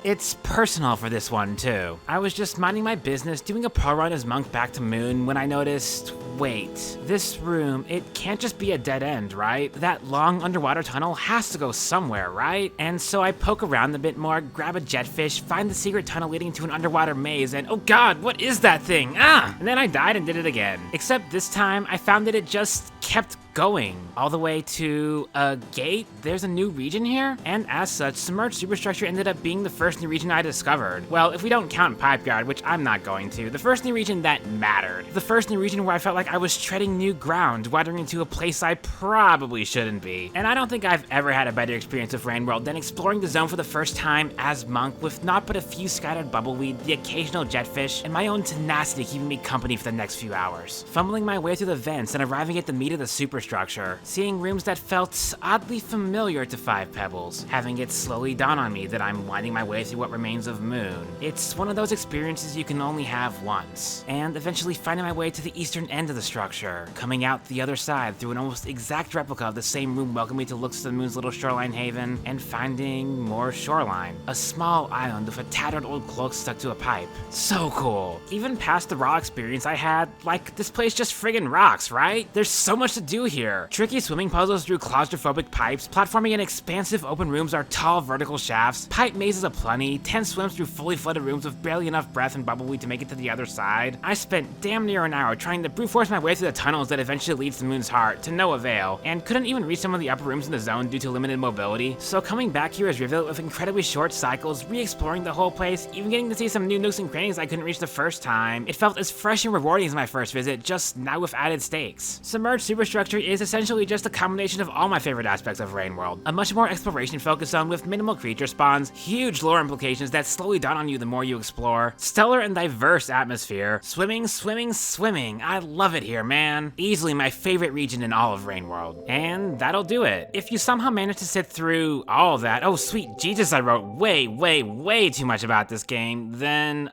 It's personal for this one, too. I was just minding my business, doing a pro run as Monk back to Moon, when I noticed, wait, this room, it can't just be a dead end, right? That long underwater tunnel has to go somewhere, right? And so I poke around a bit more, grab a jetfish, find the secret tunnel leading to an underwater maze, and oh god, what is that thing? And then I died and did it again. Except this time, I found that it just kept going all the way to a gate. There's a new region here, and as such, Submerged Superstructure ended up being the first new region I discovered. Well, if we don't count Pipe Yard, which I'm not going to, the first new region that mattered. The first new region where I felt like I was treading new ground, wandering into a place I probably shouldn't be. And I don't think I've ever had a better experience with Rain World than exploring the zone for the first time as Monk, with not but a few scattered bubbleweed, the occasional jetfish, and my own tenacity keeping me company for the next few hours. Fumbling my way through the vents and arriving at the meat of the superstructure, seeing rooms that felt oddly familiar to Five Pebbles, having it slowly dawn on me that I'm winding my way through what remains of Moon. It's one of those experiences you can only have once, and eventually finding my way to the eastern end of the structure, coming out the other side through an almost exact replica of the same room welcoming me to Looks to the Moon's little shoreline haven, and finding more shoreline. A small island with a tattered old cloak stuck to a pipe. So cool. Even past the raw experience I had, like, this place just friggin' rocks, right? There's so much to do here. Tricky swimming puzzles through claustrophobic pipes, platforming in expansive open rooms are tall vertical shafts, pipe mazes aplenty, tense swims through fully flooded rooms with barely enough breath and bubbleweed to make it to the other side. I spent damn near an hour trying to brute force my way through the tunnels that eventually leads to Moon's Heart, to no avail, and couldn't even reach some of the upper rooms in the zone due to limited mobility. So coming back here is riveted with incredibly short cycles, re-exploring the whole place, even getting to see some new nooks and crannies I couldn't reach the first time. It felt as fresh and rewarding as my first visit, just now with added stakes. Submerged Superstructure is essentially just a combination of all my favorite aspects of Rain World. A much more exploration-focused zone with minimal creature spawns, huge lore implications that slowly dawn on you the more you explore, stellar and diverse atmosphere, swimming, swimming, swimming. I love it here, man. Easily my favorite region in all of Rain World. And that'll do it. If you somehow manage to sit through all of that, oh sweet Jesus, I wrote way too much about this game, then,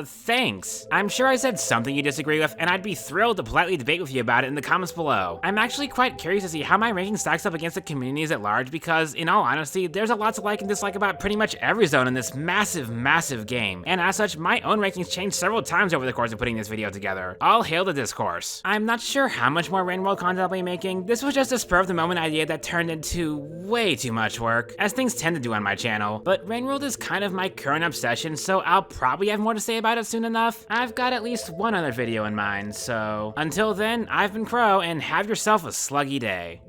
thanks. I'm sure I said something you disagree with, and I'd be thrilled to politely debate with you about it in the comments below. I'm actually quite curious to see how my ranking stacks up against the communities at large, because, in all honesty, there's a lot to like and dislike about pretty much every zone in this massive game, and as such, my own rankings changed several times over the course of putting this video together. All hail the discourse. I'm not sure how much more Rain World content I'll be making. This was just a spur-of-the-moment idea that turned into way too much work, as things tend to do on my channel, but Rain World is kind of my current obsession, so I'll probably have more to say about it soon enough. I've got at least one other video in mind, so until then, I've been Crow, and have yourself a sluggy day.